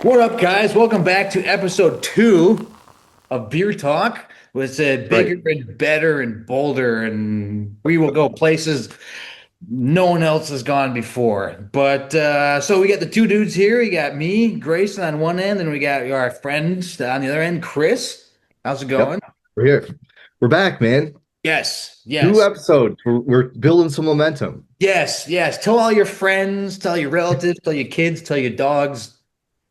What up, guys? Welcome back to episode 2 of Beer Talk. It's Right. bigger and better and bolder, and we will go places no one else has gone before. But so we got the two dudes here. We got me, Grayson, on one end, and we got our friends on the other end, Chris. How's it Yep. going? We're here. We're back, man. Yes, New yes, episodes. We're building some momentum. yes, yes. Tell all your friends, tell your relatives, tell your kids, tell your dogs,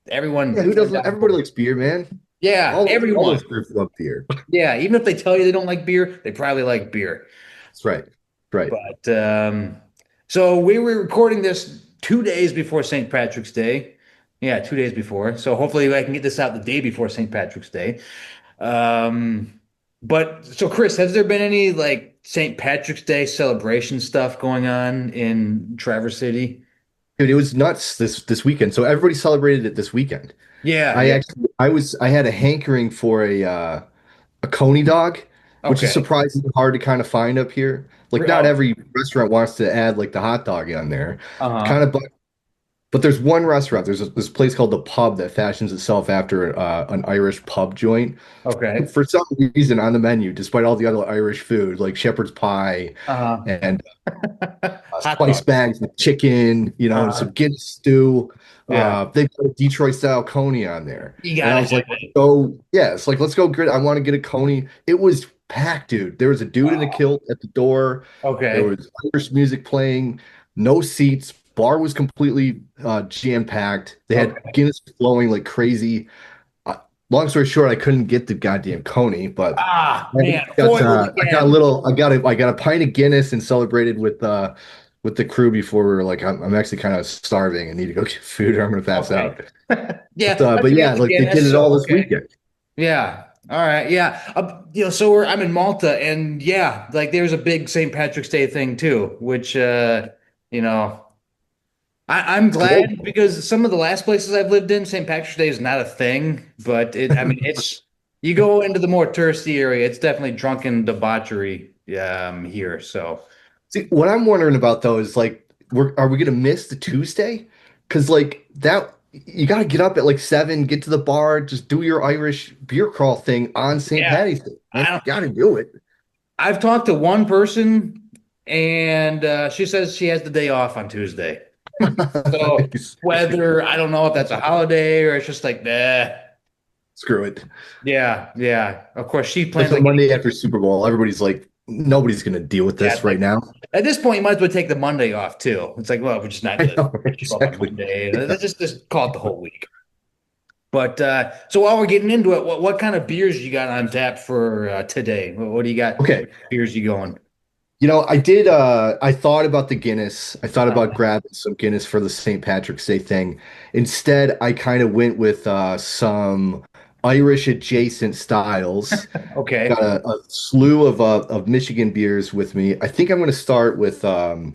Yeah, everyone. who Get doesn't? on Everybody board. likes beer, man. Yeah, All everyone. those groups love beer. Yeah, even if they tell you they don't like beer, they probably like beer. That's right. Right. But so we were recording this 2 days before St. Patrick's Day. Yeah, 2 days before. So hopefully I can get this out the day before St. Patrick's Day. But so Chris, has there been any like St. Patrick's Day celebration stuff going on in Traverse City? Dude, it was nuts this weekend. So everybody celebrated it this weekend. Yeah, I yeah. actually I had a hankering for a coney dog, which is Okay. surprisingly hard to kind of find up here. Like not Oh, every restaurant wants to add like the hot dog on there. It's kind uh-huh. of But there's one restaurant. There's this place called the Pub that fashions itself after an Irish pub joint. Okay. For some reason, on the menu, despite all the other Irish food like shepherd's pie Uh-huh. and Hot spice dog. bags with chicken, and Uh-huh. some Guinness stew. Yeah. They put a Detroit style coney on there, You and I gotta was have like, it. "Oh, yeah, it's like let's go get. I want to get a coney." It was packed, dude. There was a dude in a Wow. kilt at the door. There Okay. was Irish music playing, no seats. Bar was completely jam packed. They had Okay. Guinness flowing like crazy. Uh, Long story short, I couldn't get the goddamn coney, but Ah, I man, got foiled I got a again. little I got a pint of Guinness and celebrated with the crew before we were like I'm actually kind of starving and need to go get food or I'm gonna pass Okay. out. Yeah, I But forget yeah, the like they did Guinness, it all so this okay. weekend. Yeah. All right. Yeah. So I'm in Malta, and yeah, like there's a big St. Patrick's Day thing too, which you know, I'm Cool. glad because some of the last places I've lived in, St. Patrick's Day is not a thing, but I mean, it's you go into the more touristy area, it's definitely drunken debauchery here. So See, what I'm wondering about though is like are we gonna miss the Tuesday? Because like that you gotta get up at like 7, get to the bar, just do your Irish beer crawl thing on St. yeah, Patty's Day. Man, I don't, you gotta do it. I've talked to one person, and she says she has the day off on Tuesday. So whether I don't know if that's a holiday or it's just like, nah. Screw it. Yeah, yeah. Of course, she Like plans the on getting Monday there. after Super Bowl, everybody's like, nobody's gonna deal with Yeah, this it's right like now. at this point, you might as well take the Monday off too. It's like, well, we're just not I gonna know, show up on exactly. Monday. Yeah. Let's just call it the whole week. But so while we're getting into it, what kind of beers you got on tap for today? What do you got? Okay. What beers you going? I thought about the Guinness. I thought about grabbing some Guinness for the St. Patrick's Day thing. Instead, I kind of went with some Irish adjacent styles. Got Okay. a slew of Michigan beers with me. I think I'm going to start with the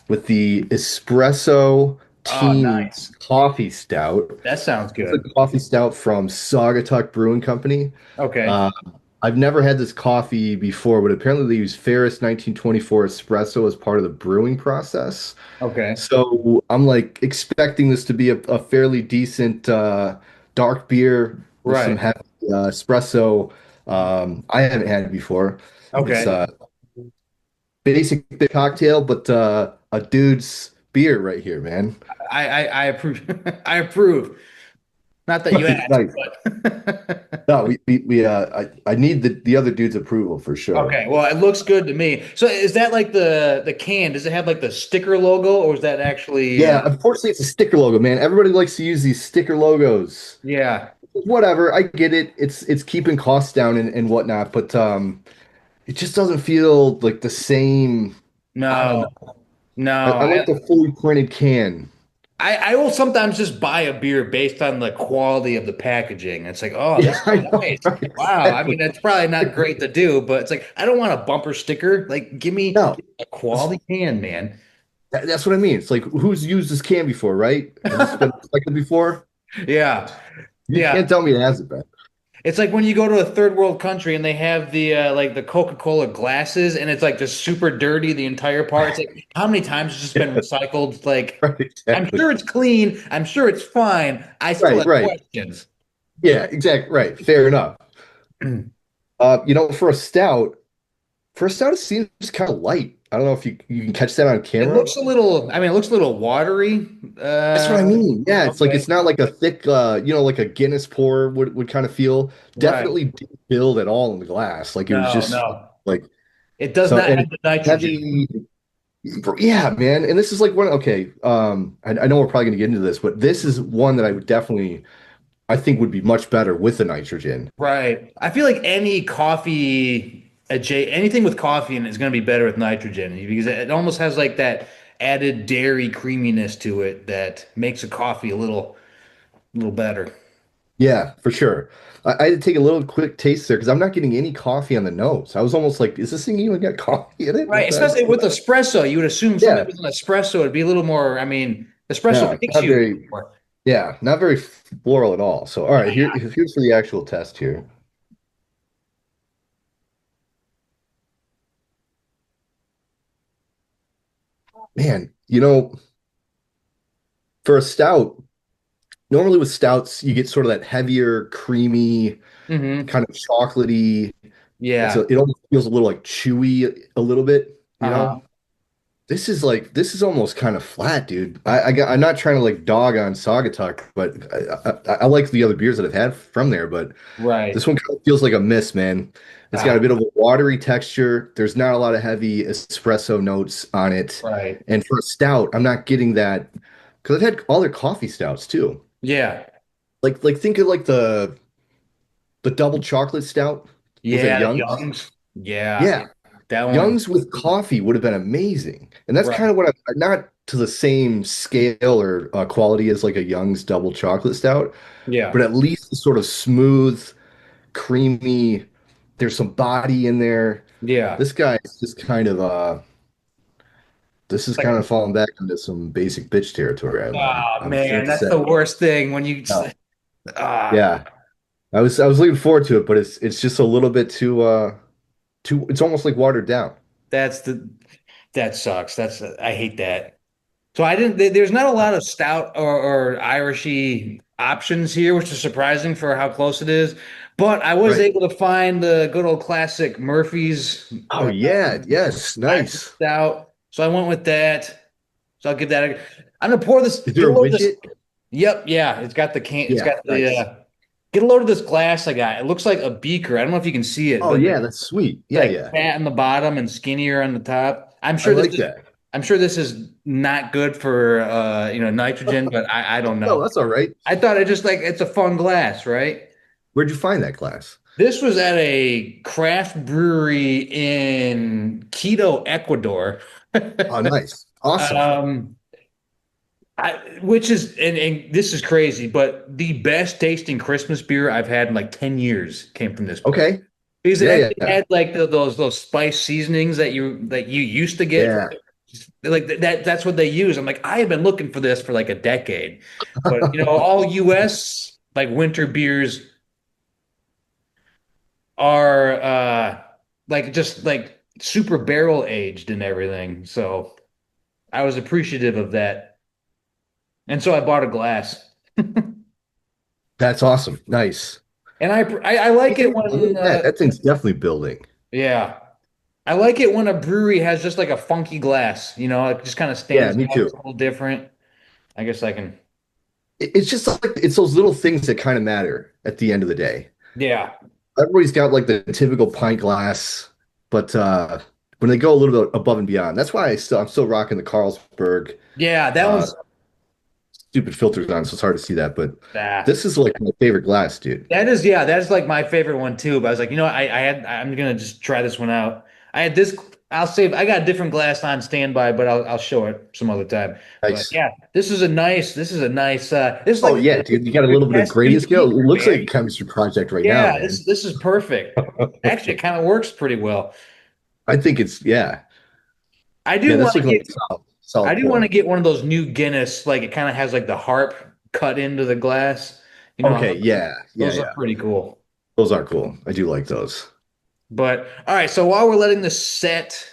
espresso Oh, team nice. coffee stout. That sounds It's a good. coffee stout from Saugatuck Brewing Company. Okay. Uh, I've never had this coffee before, but apparently they use Ferris 1924 espresso as part of the brewing process. Okay. So I'm like expecting this to be a fairly decent dark beer with some Right. heavy espresso. I haven't had it before. It's Okay. basic cocktail, but a dude's beer right here, man. I approve. I approve. Not that you Nice, asked, nice. but No, I need the other dude's approval for sure. okay. Well, it looks good to me. So is that like the can? Does it have like the sticker logo, or is that actually Yeah, unfortunately, it's a sticker logo, man. Everybody likes to use these sticker logos. yeah. Whatever, I get it. It's keeping costs down and whatnot, but it just doesn't feel like the same. I don't No. know. No. I like the fully printed can. I will sometimes just buy a beer based on the quality of the packaging. It's like, oh, Yeah, this I is know. nice. Wow. I Exactly. mean, it's probably not great to do, but it's like I don't want a bumper sticker. Like, give me No, a quality can, man. that's what I mean. It's like who's used this can before, right? Has this been recycled before? Yeah. You Yeah. can't tell me it hasn't been. It's like when you go to a third world country and they have the like the Coca-Cola glasses and it's like just super dirty the entire part. It's like how many times has this been recycled? Like Right, I'm exactly. sure it's clean. I'm sure it's fine. I still Right, have right. questions. Yeah, exactly. Right. Fair enough. For a stout, it seems kind of light. I don't know if you can catch that on It camera. looks a little, I mean, it looks a little watery. That's what I mean. Yeah, it's like Okay. it's not like a thick, like a Guinness pour would kind of feel. Right. Definitely didn't build at all in the glass. Like it was No, just no. like It does so, not and have the nitrogen. heavy. Yeah, man. And this is like one. Okay, I know we're probably gonna get into this, but this is one that I would definitely, I think would be much better with the nitrogen. Right. I feel like any anything with coffee in it is going to be better with nitrogen because it almost has like that added dairy creaminess to it that makes a coffee a little better. Yeah, for sure. I had to take a little quick taste there because I'm not getting any coffee on the nose. I was almost like, is this thing even got coffee in it? Right. Especially with espresso, you would assume something Yeah, with an espresso would be a little more, I mean, espresso no, takes not you very. more. Yeah, not very floral at all. So, all right, here's for the actual test here. Man, for a stout, normally with stouts, you get sort of that heavier, creamy, Hmm. kind of chocolatey. Yeah. It almost feels a little like chewy a little bit, you know? Uh-huh. This is almost kind of flat, dude. I'm not trying to like dog on Saugatuck, but I like the other beers that I've had from there, but Right. this one kind of feels like a miss, man. It's got a Ah, bit of a watery texture. There's not a lot of heavy espresso notes on it. right. And for a stout, I'm not getting that because I've had other coffee stouts too. Yeah. Like think of like the double chocolate stout. Was it Yeah. The Young's? Youngs. Yeah. Yeah. That one. Young's with coffee would have been amazing. And that's kind Right. of what I'm not to the same scale or quality as like a Young's double chocolate stout, Yeah. but at least it's sort of smooth, creamy. There's some body in there. Yeah. This guy is just kind of this is kind Like, of falling back into some basic bitch territory. oh I'm afraid man, to that's say. the worst thing when you No. ah Yeah. I was looking forward to it, but it's just a little bit too it's almost like watered down. that's the that sucks. I hate that. So I didn't there's not a lot of stout or Irishy options here, which is surprising for how close it is. But I was Right. able to find the good old classic Murphy's Oh yeah, yes, Irish nice. stout. So I went with that. So I'll give that I'm gonna pour this, Is get there a a load of this. widget? Yep, yeah, it's got the can, it's Yeah, got the nice. get a load of this glass I got. It looks like a beaker. I don't know if you can see it, Oh but yeah, that's sweet. it's Yeah, like yeah. fat on the bottom and skinnier on the top. I like that. I'm sure this is not good for nitrogen, but I don't No, know. that's all right. I thought it just like it's a fun glass, right? Where'd you find that glass? This was at a craft brewery in Quito, Ecuador. Oh, nice. Awesome. Um, which is and this is crazy, but the best tasting Christmas beer I've had in like 10 years came from this place. Okay. Because it Yeah, yeah, actually yeah. had like those spice seasonings that you used to get from Yeah. like that's what they use. I'm like, I have been looking for this for like a decade. But all US like winter beers are like just like super barrel aged and everything. So I was appreciative of that. And so I bought a glass. That's awesome. Nice. And I like it Look when at that. That thing's definitely building. yeah. I like it when a brewery has just like a funky glass, it just kind of Yeah, stands me out. too. It's a little different. I guess I can, It's just like it's those little things that kind of matter at the end of the day. yeah. Everybody's got like the typical pint glass, but when they go a little bit above and beyond, that's why I'm still rocking the Carlsberg Yeah, that uh one's stupid filters on, so it's hard to see that. But ah. this is like my favorite glass, dude. That is like my favorite one too. But I was like, I'm gonna just try this one out. I had this, I'll save, I got a different glass on standby, but I'll show it some other time. But Nice. yeah, this is a nice, this is Oh like yeah, dude, you got a the little bit of best gradient scale. It beer, looks like a man. chemistry project right now, Yeah, man. this is perfect. Actually, it kind of works pretty well. I think it's yeah, I yeah. do want That's to looking like get a solid, I solid do want to pour. get one of those new Guinness, like it kind of has like the harp cut into the glass. Okay, yeah, yeah, Those look yeah. pretty cool. Those are cool. I do like those. But all right, so while we're letting this set,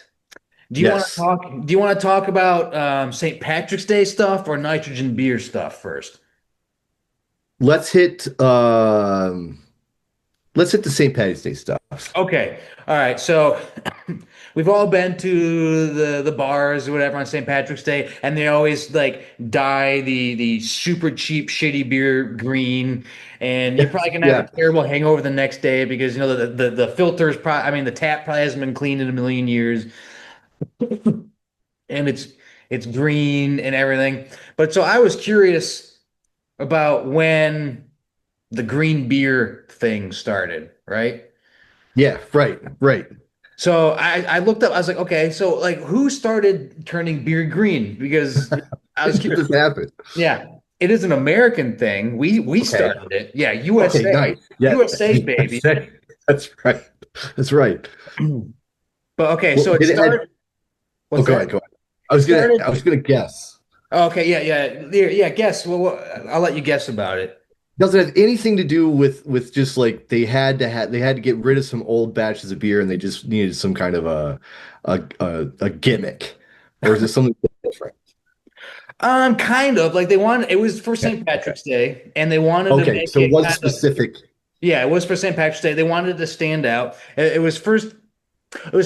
Yes. do you want to talk about St. Patrick's Day stuff or nitrogen beer stuff first? Let's hit let's hit the St. Patty's Day stuff. Okay. All right. So we've all been to the bars or whatever on St. Patrick's Day, and they always like dye the super cheap shitty beer green, and you're probably gonna have Yeah. a terrible hangover the next day because you know the filters probably I mean the tap probably hasn't been cleaned in a million years, and it's green and everything. But so I was curious about when the green beer thing started, right? Yeah, right, right. So I looked up, I was like, okay, so like who started turning beer green? Because I was When did curious. this happen? Yeah, it is an American thing. We Okay. started it. Yeah, Okay, USA. nice. Yeah. USA, baby. That's right. That's right. But okay, Well, so it did it had started, oh what's go that? ahead, go ahead. It started, I was gonna guess. okay, yeah, guess. Well, I'll let you guess about it. Doesn't have anything to do with just like they had to get rid of some old batches of beer and they just needed some kind of a gimmick. Or is this something different? Kind of like they wanted, it was for Okay. St. Okay. Patrick's Day, and they wanted to Okay, make so it it was kind of, specific. yeah, it was for St. Patrick's Day. They wanted to stand out. It was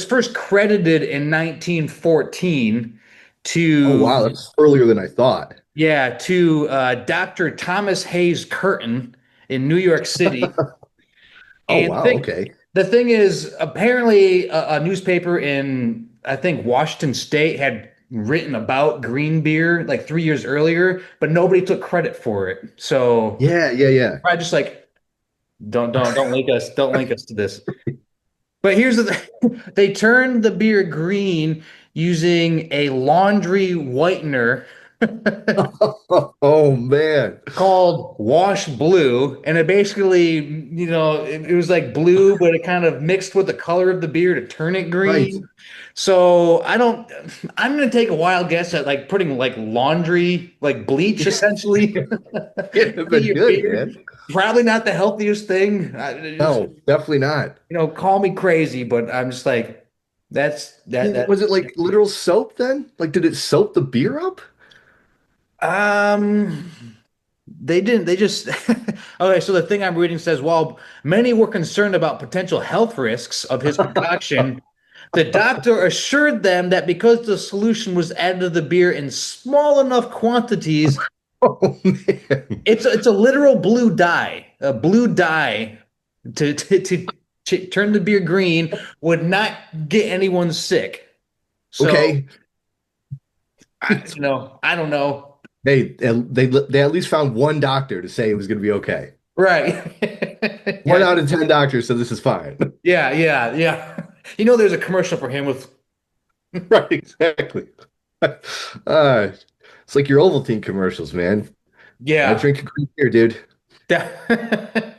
first credited in 1914 Oh to, wow, that's earlier than I thought. yeah, to Dr. Thomas Hayes Curtin in New York City. Oh And wow, okay. the thing is, apparently, a newspaper in, I think, Washington State had written about green beer like 3 years earlier, but nobody took credit for it. So Yeah, yeah, yeah. I just like, don't link us to this. But here's the thing. They turned the beer green using a laundry whitener Oh man. called Wash Blue. And it basically, you know, it was like blue, but it kind of mixed with the color of the beer to turn it Right. green. So I'm gonna take a wild guess at like putting like laundry, like bleach essentially It'd have in been your good, beer. man. Probably not the healthiest thing. No, definitely not. You know, call me crazy, but I'm just like, that. Was it like literal soap then? Like, did it soap the beer up? Um, they didn't. They just okay. So the thing I'm reading says, while many were concerned about potential health risks of his concoction, the doctor assured them that because the solution was added to the beer in small enough quantities, Oh man. it's a literal a blue dye to turn the beer green would not get anyone sick. So Okay. I don't know. Hey, they at least found one doctor to say it was going to be okay. Right. One Yeah, out of 10 doctors said this is fine. yeah. You know, there's a commercial for him with, Right, exactly. It's like your Ovaltine commercials, man. I yeah. drink a green beer, dude.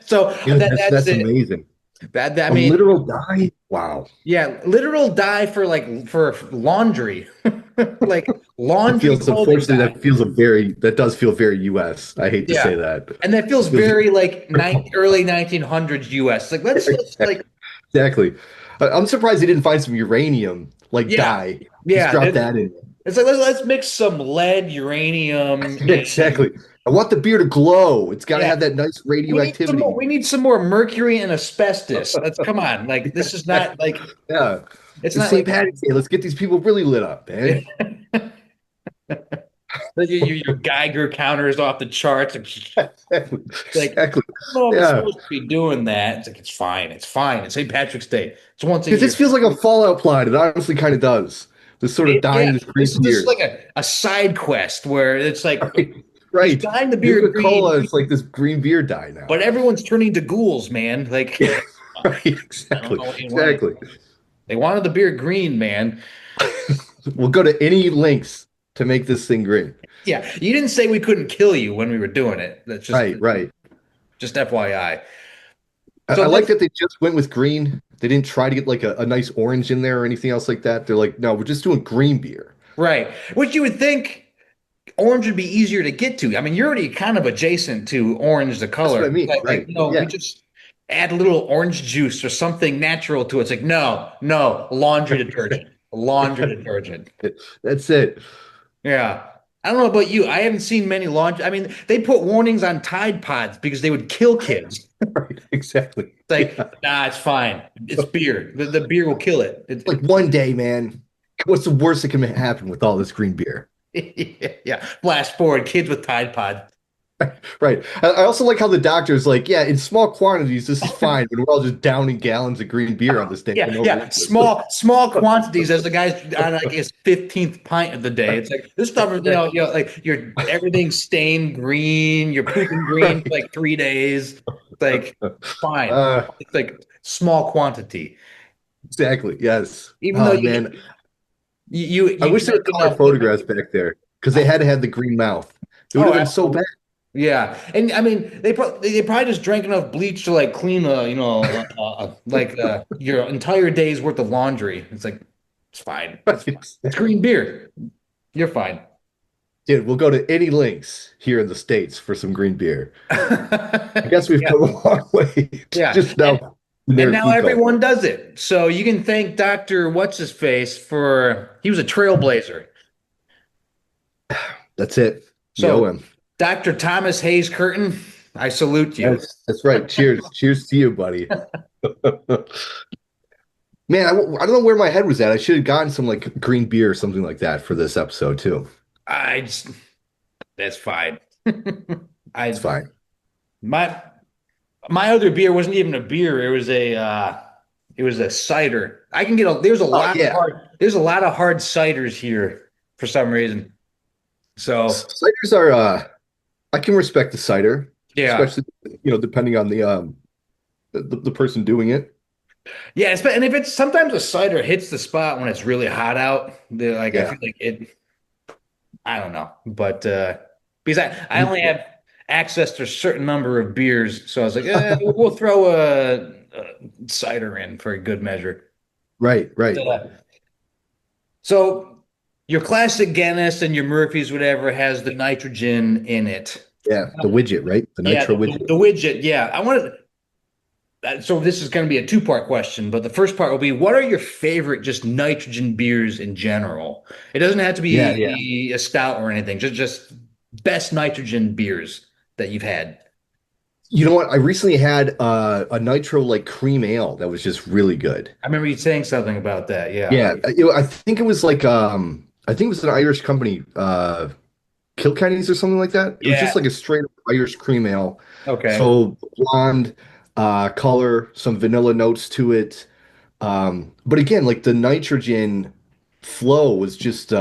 So Dude, that's that's it. amazing. I A mean, literal dye? Wow. yeah, literal dye for like for laundry, like That laundry feels, clothing unfortunately, dye. that does feel very US. I hate to Yeah, say that. and that feels It feels very like early 1900s US. Like let's like exactly. I'm surprised they didn't find some uranium like yeah, dye. Just yeah. drop that in. It's like let's mix some lead, uranium, and Exactly. I want the beer to glow. It's got to yeah. have that nice radioactivity. We need some more mercury and asbestos. Let's come on. Like this is not like Yeah. it's It's not St. like Patty's Day. Let's get these people really lit up, man. your Geiger counter is off the charts. Exactly. Like, I Exactly. don't know if it's Yeah. supposed to be doing that. It's like it's fine. It's fine. It's St. Patrick's Day. It's once a Because this year. feels like a Fallout plot. It honestly kind of does. This sort of Yeah, dying this green this is beer. like a side quest where it's like Right. he's Right. dyeing the beer green, Nuka-Cola is like this green beer dye now. but everyone's turning to ghouls, man. Like Yeah. Right. I don't Exactly. know what you want. Exactly. They wanted the beer green, man. We'll go to any lengths to make this thing green. Yeah, you didn't say we couldn't kill you when we were doing it. That's Right. Right. just FYI. I So like that's that they just went with green. They didn't try to get like a nice orange in there or anything else like that. They're like, no, we're just doing green beer. right. Which you would think orange would be easier to get to. I mean, you're already kind of adjacent to orange, the That's what color. I mean. Like, Right. you know, we Yeah. just add a little orange juice or something natural to it. It's like, no, no, laundry detergent, laundry detergent. That's it. Yeah. I don't know about you. I haven't seen many laundry. I mean, they put warnings on Tide Pods because they would kill kids. Right, exactly. It's like, Yeah. nah, it's fine. It's beer. The beer will kill it. Like one day, man, what's the worst that can happen with all this green beer? Yeah. Blast forward, kids with Tide Pod. Right. I also like how the doctor's like, yeah, in small quantities, this is fine, but we're all just downing gallons of green beer on this thing for Yeah, no yeah. reason. Small quantities as the guy's on like his 15th pint of the day. It's like this stuff is, like your everything stained green, you're pooping green for Right. like 3 days. It's like fine. Uh, It's like small quantity. exactly. Yes. Even though Oh man, I you wish there drink were color enough. photographs back there because they had to have the green mouth. It would Oh, have been so bad. absolutely. Yeah, and I mean, they probably just drank enough bleach to like clean your entire day's worth of laundry. It's like it's fine. It's fine. It's green beer. You're fine. Dude, we'll go to any links here in the States for some green beer. I guess we've Yeah, come a long way yeah, just now in and their now eco. everyone does it. So you can thank Doctor What's His Face for he was a trailblazer. That's it. We owe So him. Doctor Thomas Hayes Curtin, I salute you. That's right. Cheers. Cheers to you, buddy. Man, I don't know where my head was at. I should have gotten some like green beer or something like that for this episode too. I just that's fine. It's I fine. my my other beer wasn't even a beer. It was a cider. I can get a Oh yeah. there's a lot of hard ciders here for some reason. So Ciders are I can respect the cider, yeah. especially depending on the person doing it. Yeah, and if it's sometimes a cider hits the spot when it's really hot out, like I Yeah. feel like it I don't know. But because I Me only too. have access to a certain number of beers, so I was like, we'll throw a cider in for a good measure. Right, right. Uh, So your classic Guinness and your Murphy's, whatever, has the nitrogen in it. Yeah, the widget, right? The Yeah, nitro widget. the widget. Yeah, I wanted. So this is going to be a two-part question, but the first part will be, what are your favorite just nitrogen beers in general? It doesn't have to Yeah, yeah. be a stout or anything. Just best nitrogen beers that you've had. You know what? I recently had a nitro like cream ale that was just really good. I remember you saying something about that. Yeah. Yeah, I think it was like I think it was an Irish company, Kilkenny's or something like that. It was Yeah. just like a straight up Irish cream ale. Okay. So blonde color, some vanilla notes to it. But again, like the nitrogen flow was just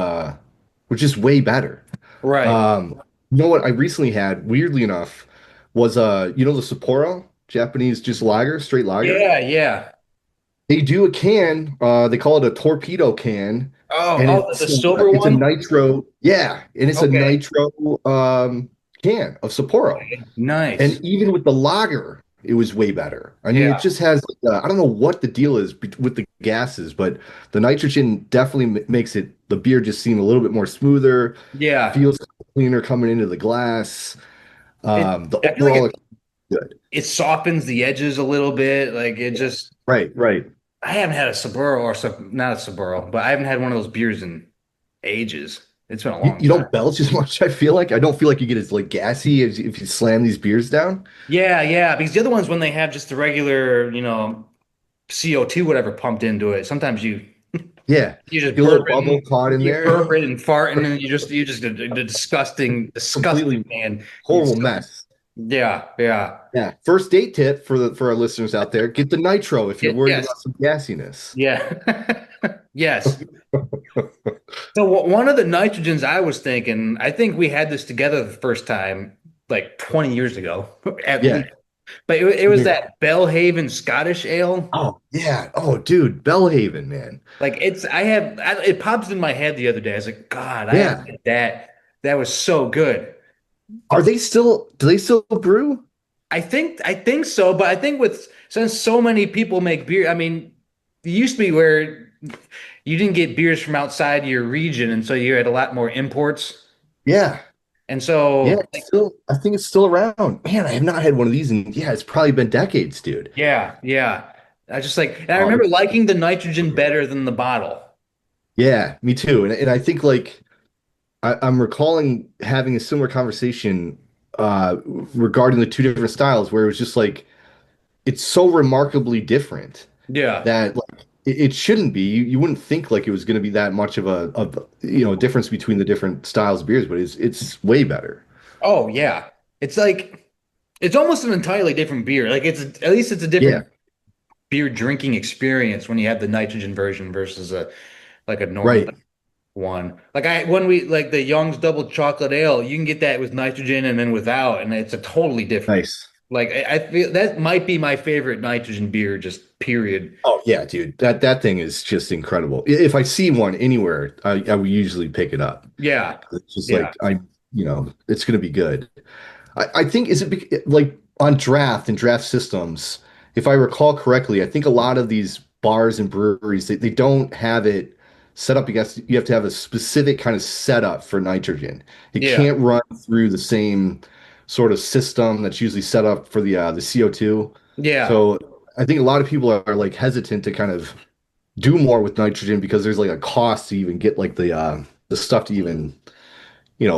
way better. Right. Um, you know what I recently had, weirdly enough, was the Sapporo, Japanese just lager, straight lager. Yeah. Yeah. They do a can, they call it a torpedo can, Oh, and the silver it's a one. nitro, yeah, and it's a Okay. nitro can of Sapporo. Nice. And even with the lager, it was way better. I mean, it Yeah. just has, I don't know what the deal is with the gases, but the nitrogen definitely makes the beer just seem a little bit more smoother, Yeah. feels cleaner coming into the glass. The I feel like overall is good. it softens the edges a little bit. Like it just, Right, right. I haven't had a Saburo not a Saburo, but I haven't had one of those beers in ages. It's been a You, long you time. don't belch as much, I feel like. I don't feel like you get as like gassy as if you slam these beers down. Yeah, yeah. Because the other ones, when they have just the regular, CO2, whatever, pumped into it, sometimes Yeah. you just Get a little burp it bubble caught in you there. burp it and fart, and then you just a disgusting Completely man. horrible mess. Yeah, yeah. Yeah. First date tip for our listeners out there, get the nitro if you're worried Yes, about some gassiness. yeah, yes. So one of the nitrogens I was thinking, I think we had this together the first time like 20 years ago, at Yeah. least. But it was that Bellhaven Scottish Ale. Oh, yeah. Oh, dude, Bellhaven, man. Like it pops in my head the other day. I was like, God, I haven't Yeah. had that. That was so good. Do they still brew? I think so, but I think since so many people make beer, I mean, it used to be where you didn't get beers from outside your region, and so you had a lot more imports. Yeah. And Yeah, so, it's still, I think it's still around. Man, I have not had one of these in, yeah, it's probably been decades, dude. yeah, yeah. I just like, and I Oh, remember liking the nitrogen better than the bottle. yeah, me too. And I think like I'm recalling having a similar conversation regarding the two different styles where it was just like it's so remarkably different Yeah. that like it shouldn't be. You wouldn't think like it was going to be that much of a difference between the different styles of beers, but it's way better. Oh, yeah. It's like, it's almost an entirely different beer. Like it's at least it's a Yeah, different beer drinking experience when you have the nitrogen version versus a like a normal right. one. Like I when we like the Young's double chocolate ale, you can get that with nitrogen and then without, and it's a totally different. Nice. Like I feel that might be my favorite nitrogen beer, just period. Oh yeah, dude. That thing is just incredible. If I see one anywhere, I will usually pick it up. Yeah. It's just Yeah. like it's going to be good. I think is it like on draft and draft systems, if I recall correctly, I think a lot of these bars and breweries they don't have it set up. You have to have a specific kind of setup for nitrogen. It Yeah. can't run through the same sort of system that's usually set up for the CO2. Yeah. So I think a lot of people are like hesitant to kind of do more with nitrogen because there's like a cost to even get like the stuff to even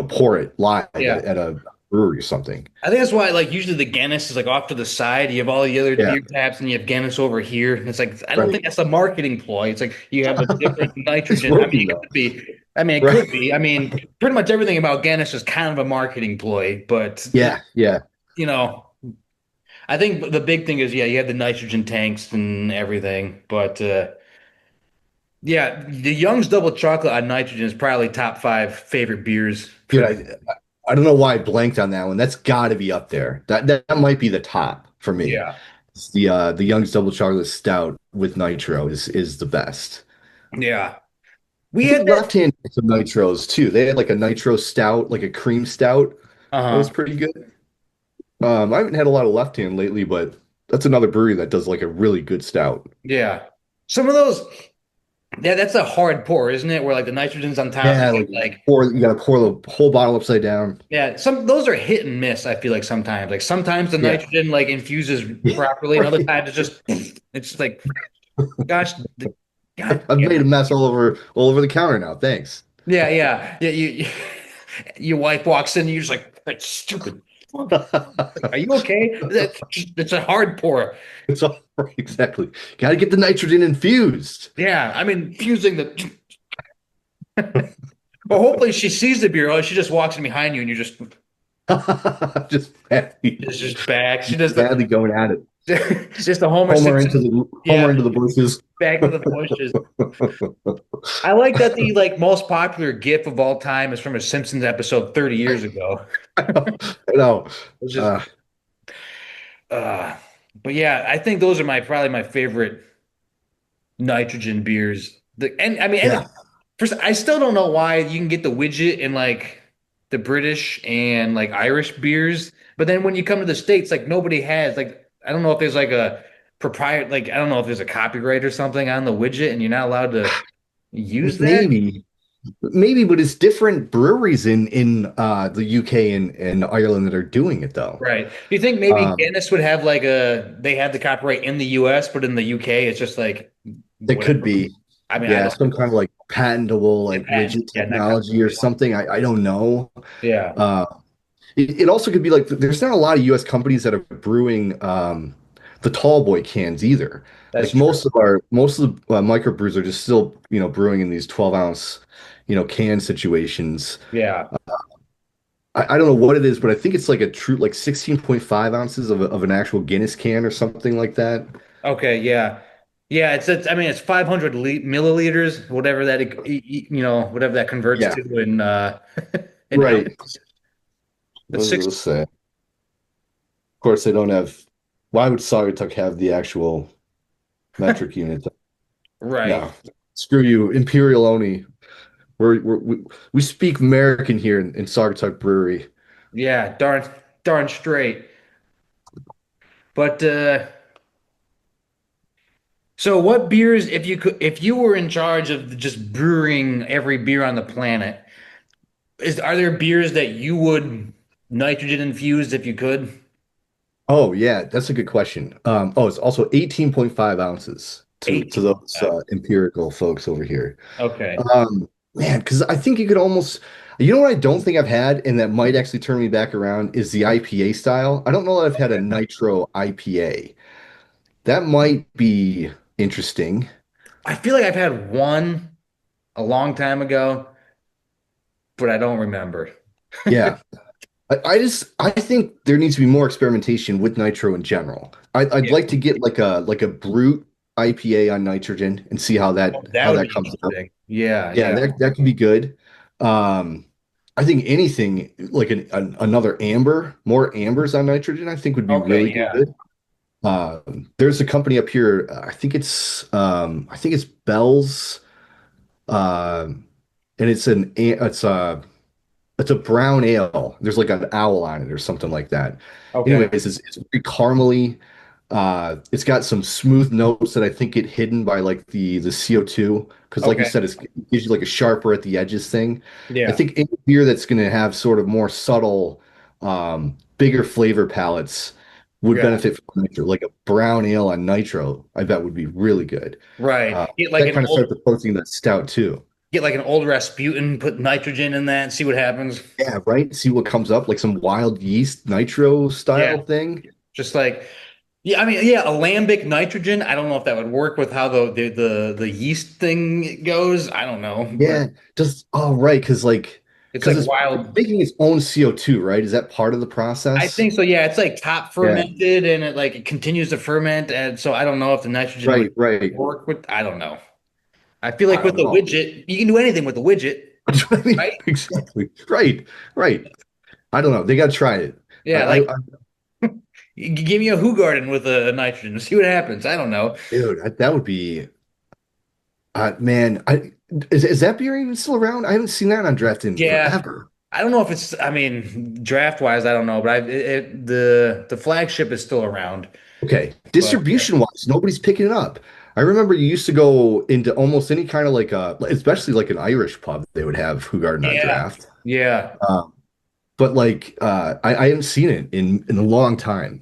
pour it live Yeah. at a brewery or something. I think that's why like usually the Guinness is like off to the side. You have all the other Yeah, beer taps and you have Guinness over here. And it's like I don't right. think that's a marketing ploy. It's like you have a different It's nitrogen. I mean, working it though. could be. I mean, it Right. could be. I mean, pretty much everything about Guinness is kind of a marketing ploy, but Yeah, yeah. you know, I think the big thing is, yeah, you have the nitrogen tanks and everything. But yeah, the Young's double chocolate on nitrogen is probably top five favorite beers for Dude, the, I don't know why I blanked on that one. That's got to be up there. That might be the top for me. yeah. It's the Young's Double Chocolate Stout with nitro is the best. Yeah. I We had think that. Left Hand had some nitros too. They had like a nitro stout, like a cream stout that was Uh-huh. pretty good. I haven't had a lot of Left Hand lately, but that's another brewery that does like a really good stout. Yeah. Some of those, yeah, that's a hard pour, isn't it? Where like the nitrogen's on top and Yeah, you like get like, you gotta pour the whole bottle upside down. yeah, some those are hit and miss, I feel like sometimes. Like sometimes the Yeah. nitrogen like infuses Yeah, properly, and other right. times it's just like, gosh, God, I've yeah, made a mess all over the counter now. Thanks. yeah, yeah. Yeah, your wife walks in, and you're just like, that stupid. Like, are you okay? It's a hard pour. It's all right, exactly. Got to get the nitrogen infused. Yeah, I'm infusing the. Well, hopefully she sees the beer. Oh, she just walks in behind you, and you just Just badly, is just back. She does the badly going at it. just the Homer Simpson. Homer Yeah, into the bushes. back to the bushes. I like that the like most popular GIF of all time is from a Simpsons episode 30 years ago. I know. It's just Uh, uh but yeah, I think those are my probably my favorite nitrogen beers. And I mean yeah, and first I still don't know why you can get the widget in like the British and like Irish beers, but then when you come to the States, like nobody has like I don't know if there's like a proprietary like I don't know if there's a copyright or something on the widget and you're not allowed to use that. maybe, maybe, but it's different breweries in the UK and Ireland that are doing it though. Right. Do you think maybe Um, Guinness would have like a they have the copyright in the US, but in the UK it's just like that could whatever. be, I mean, I yeah, don't some kind of like patentable yeah, like patent, widget yeah, not technology or copyright. something. I don't know. Yeah, Uh, it also could be like there's not a lot of U.S. companies that are brewing the tall boy cans either. that's Like true. most of the microbrews are just still brewing in these 12-ounce can situations. Yeah. I don't know what it is, but I think it's like a true like 16.5 ounces of an actual Guinness can or something like that. Okay, yeah. Yeah, it's I mean it's 500 milliliters, whatever that whatever that converts Yeah, to in right. ounces. It's What does six it say? Of course, they don't have. Why would Saugatuck have the actual metric unit? right. No, screw you, Imperial only. We speak American here in Saugatuck Brewery. Yeah, darn straight. But so what beers if you were in charge of just brewing every beer on the planet, Are there beers that you would nitrogen infused if you could? Oh yeah, that's a good question. Oh, it's also 18.5 ounces to 18. those empirical folks over here. Okay. Man, because I think you could almost, you know what I don't think I've had, and that might actually turn me back around is the IPA style. I don't know that I've had a nitro IPA. That might be interesting. I feel like I've had one a long time ago, but I don't remember. Yeah. I think there needs to be more experimentation with nitro in general. I'd Yeah. like to get like a brute IPA on nitrogen and see Oh, that how would that be comes out. interesting. Yeah, Yeah, yeah. that could be good. I think anything like another amber, more ambers on nitrogen, I think would be Okay, really yeah. good. There's a company up here. I think it's Bell's, and it's a brown ale. There's like an owl on it or something like that. Okay. Anyways, it's very caramely. It's got some smooth notes that I think get hidden by like the CO2 because, like you Okay. said, it gives you like a sharper at the edges thing. I Yeah. think any beer that's going to have sort of more subtle, bigger flavor palettes would Yeah. benefit from nitro. Like a brown ale on nitro, I bet would be really good. Right. That kind of starts approaching that stout too. Get like an old Rasputin, put nitrogen in that and see what happens. Yeah, right. See what comes up, like some wild yeast nitro Yeah. style thing. Just like yeah, I mean, yeah, alembic nitrogen. I don't know if that would work with how the yeast thing goes. I don't know, but Yeah, just oh right, it's because like it's wild. making its own CO2, right? Is that part of the I process? think so. Yeah, it's like top Yeah, fermented and it continues to ferment. And so I don't know if the nitrogen would right. work with, I don't know. I feel like I with don't the know. widget, you can do anything with the widget, I mean, right? exactly. Right. I don't know. They got to try it. Yeah, like give me a Who Garden with a nitrogen, see what happens. I don't know. Dude, that would be man. Is that beer even still around? I haven't seen that on draft in Yeah, forever. I don't know if it's, I mean, draft wise, I don't know, but the flagship is still around. Okay, But distribution wise, nobody's picking it up. I remember you used to go into almost any kind of like especially like an Irish pub, they would have Who Garden on yeah, draft. yeah. But I haven't seen it in a long time.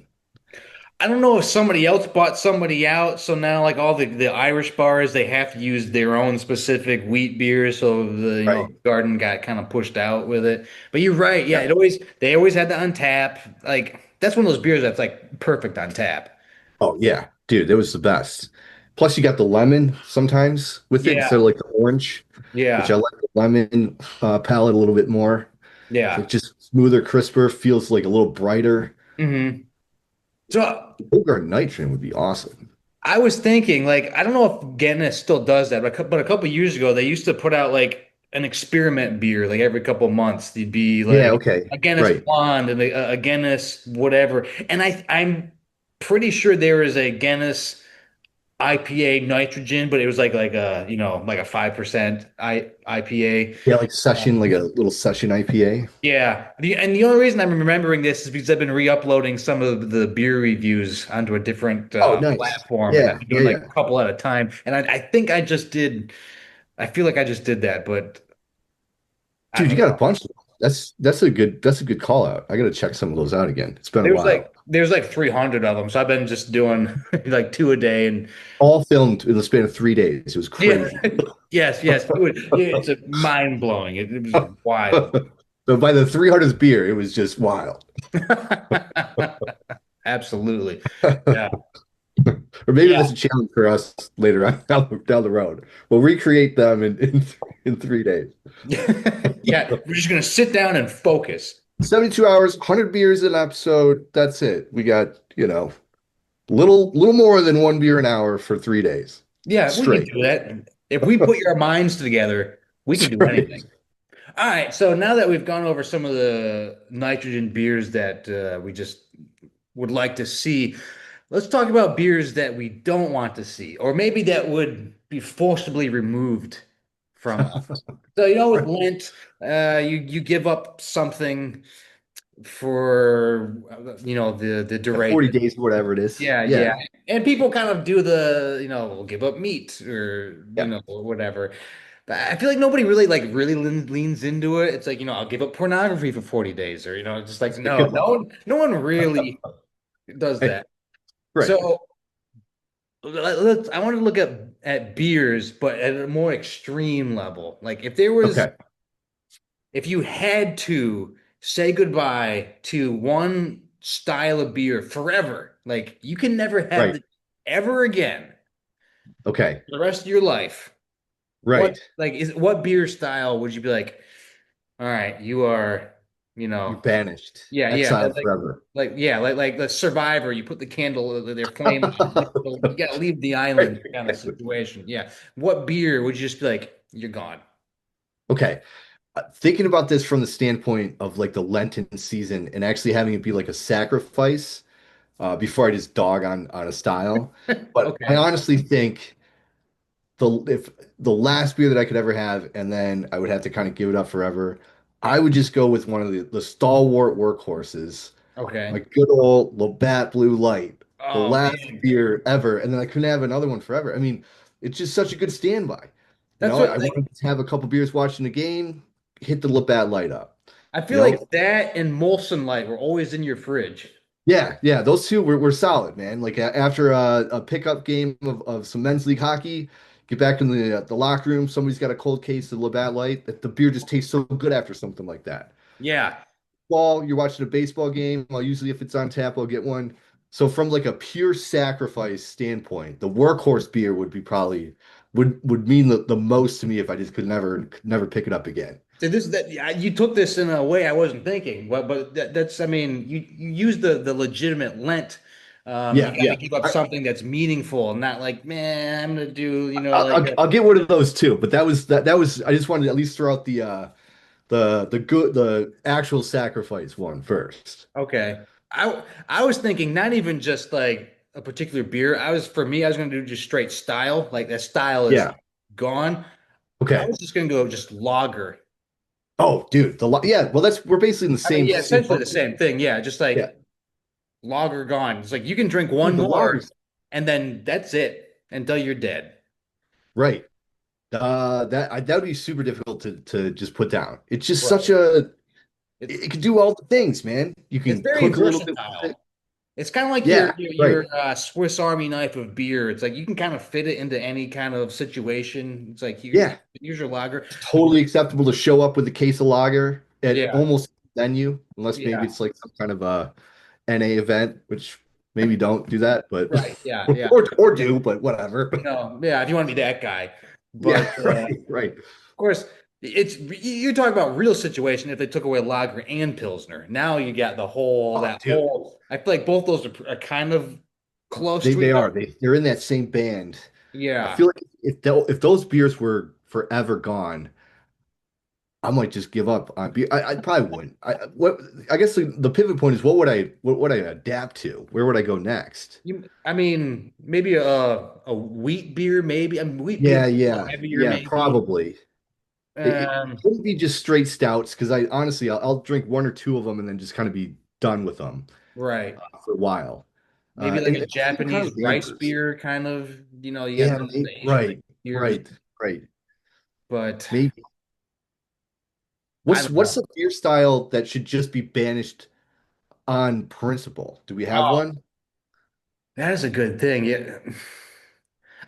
I don't know if somebody else bought somebody out, so now like all the Irish bars, they have to use their own specific wheat beer, so Right. Garden got kind of pushed out with it. But you're right, yeah, Yeah. they always had to untap. Like that's one of those beers that's like perfect on tap. Oh yeah, dude, that was the best. Plus, you got the lemon sometimes with it instead Yeah, of like the orange, which I yeah, like the lemon palette a little bit more. It's like yeah. just smoother, crisper, feels like a little brighter. Hmm. So Bogart Nitrin would be awesome. I was thinking, like, I don't know if Guinness still does that, but a couple years ago, they used to put out like an experiment beer, like every couple months, there'd be Yeah, like okay. a Guinness Right. Blonde and a Guinness whatever. And I'm pretty sure there is a Guinness IPA nitrogen, but it was like a like a 5% IPA. Yeah, like session, like a little session IPA. Yeah. And the only reason I'm remembering this is because I've been re-uploading some of the beer reviews onto a different Oh, nice. platform, and I've Yeah, been doing like yeah. a couple at a time. And I think I feel like I just did that, but I Dude, you don't got a know. bunch of them. That's a good call out. I got to check some of those out again. It's been a while. There's like 300 of them, so I've been just doing like two a day. And All filmed in the span of 3 days. It was yeah, crazy. yes, it's a mind blowing. It was wild. So by the 300th beer, it was just wild. Absolutely. Or Yeah. maybe Yeah. that's a challenge for us later on down the road. We'll recreate them in 3 days. Yeah. We're just gonna sit down and focus. 72 hours, 100 beers an episode. That's it. We got, little more than one beer an hour for 3 days Yeah, we can straight. do that. If we put our minds together, we can do Straight. anything. All right. So now that we've gone over some of the nitrogen beers that we just would like to see, let's talk about beers that we don't want to see, or maybe that would be forcibly removed from us. So, with Lent, you give up something for the At 40 duration. days, whatever it is. Yeah, yeah. Yeah. And people kind of do the, we'll give up meat or, Yeah. whatever. But I feel like nobody really really leans into it. It's like, I'll give up pornography for 40 days or, just like, That's a good one. no one really does Hey, that. right. So I want to look at beers, but at a more extreme level. Like Okay. if you had to say goodbye to one style of beer forever, like you can never have Right. it ever again Okay. for the rest of your life. Right. What beer style would you be like, all right, you are, you You're know, banished, yeah, yeah, exiled forever. yeah, like the Survivor, you put the candle, their flame out, you gotta leave the Right. island kind of situation. Yeah. What beer would you just be like, you're gone? Okay. Thinking about this from the standpoint of like the Lenten season and actually having it be like a sacrifice before I just dog on a style. But I Okay. honestly think if the last beer that I could ever have, and then I would have to kind of give it up forever, I would just go with one of the stalwart workhorses, my Okay. good old Labatt Blue Light, the Oh last man. beer ever, and then I couldn't have another one forever. I mean, it's just such a good standby. You That's know, what I like wanted to have a couple beers watching the game, hit the Labatt Light up. I You feel like know, that and Molson Light were always in your fridge. yeah, those two were solid, man. Like after a pickup game of some men's league hockey, get back in the locker room. Somebody's got a cold case of Labatt Light. The beer just tastes so good after something like that. Yeah. Ball, you're watching a baseball game. Well, usually if it's on tap, I'll get one. So from like a pure sacrifice standpoint, the workhorse beer would be probably would mean the most to me if I just could never pick it up again. So you took this in a way I wasn't thinking, but that's I mean you use the legitimate Lent. You Yeah, got to yeah. give up something that's meaningful, not like man, I'm gonna do I'll get one of those too. But that was I just wanted to at least throw out the actual sacrifice one first. okay. I was thinking not even just like a particular beer. For me, I was gonna do just straight style. Like that style is Yeah. gone. I Okay. was just gonna go just lager. Oh, dude, yeah. Well, that's we're basically in the I mean, yeah, same essentially the boat. same thing. Yeah, just Yeah, like lager gone. It's like you can drink dude, one the more lagers, and then that's it until you're dead. right? That would be super difficult to just put down. It's just such Right. a It's it can do all the things, man. You it's can very cook a little bit with it. versatile. It's kind of like Yeah, right. your Swiss Army knife of beer. It's like you can kind of fit it into any kind of situation. It's like Yeah, here's your lager. it's totally acceptable to show up with a case of lager at Yeah, almost any venue, unless maybe yeah, it's like some kind of a NA event, which maybe don't do that, but right. Yeah, yeah. or do, but whatever. Yeah. If you want to be that guy, but Yeah, right. of course, you're talking about real situation if they took away lager and pilsner. Now you got Oh, that dude, whole. I feel like both those are kind of close to they each are other. they're in that same band. I Yeah. feel like if those beers were forever gone, I might just give up on beer. I probably wouldn't. I guess the pivot point is what would I adapt to? Where would I go next? I mean, maybe a wheat beer, maybe. I mean, wheat beer, heavier, Yeah, maybe. probably. It Um, wouldn't be just straight stouts because I honestly I'll drink one or two of them and then just kind of be done with them right. for a while. Maybe like a And same kind Japanese of rice lagers. beer, kind of. You got Yeah, the Asian rice right, beers, right. but Maybe I don't what's know. a beer style that should just be banished on principle? Do we have Oh, one? that is a good thing. Yeah.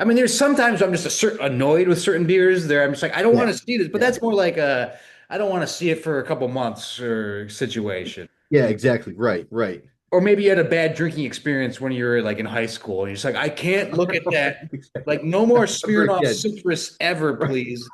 I mean, there's sometimes I'm just annoyed with certain beers. There, I'm just like, I don't Yeah, want to see this, but yeah, that's more like I don't want to see it for a couple months or situation. yeah. Exactly. Right. Or maybe you had a bad drinking experience when you were like in high school, and you're just like, I can't look at that. Exactly. Like, no more Ever Smirnoff again. Citrus ever, Right, please.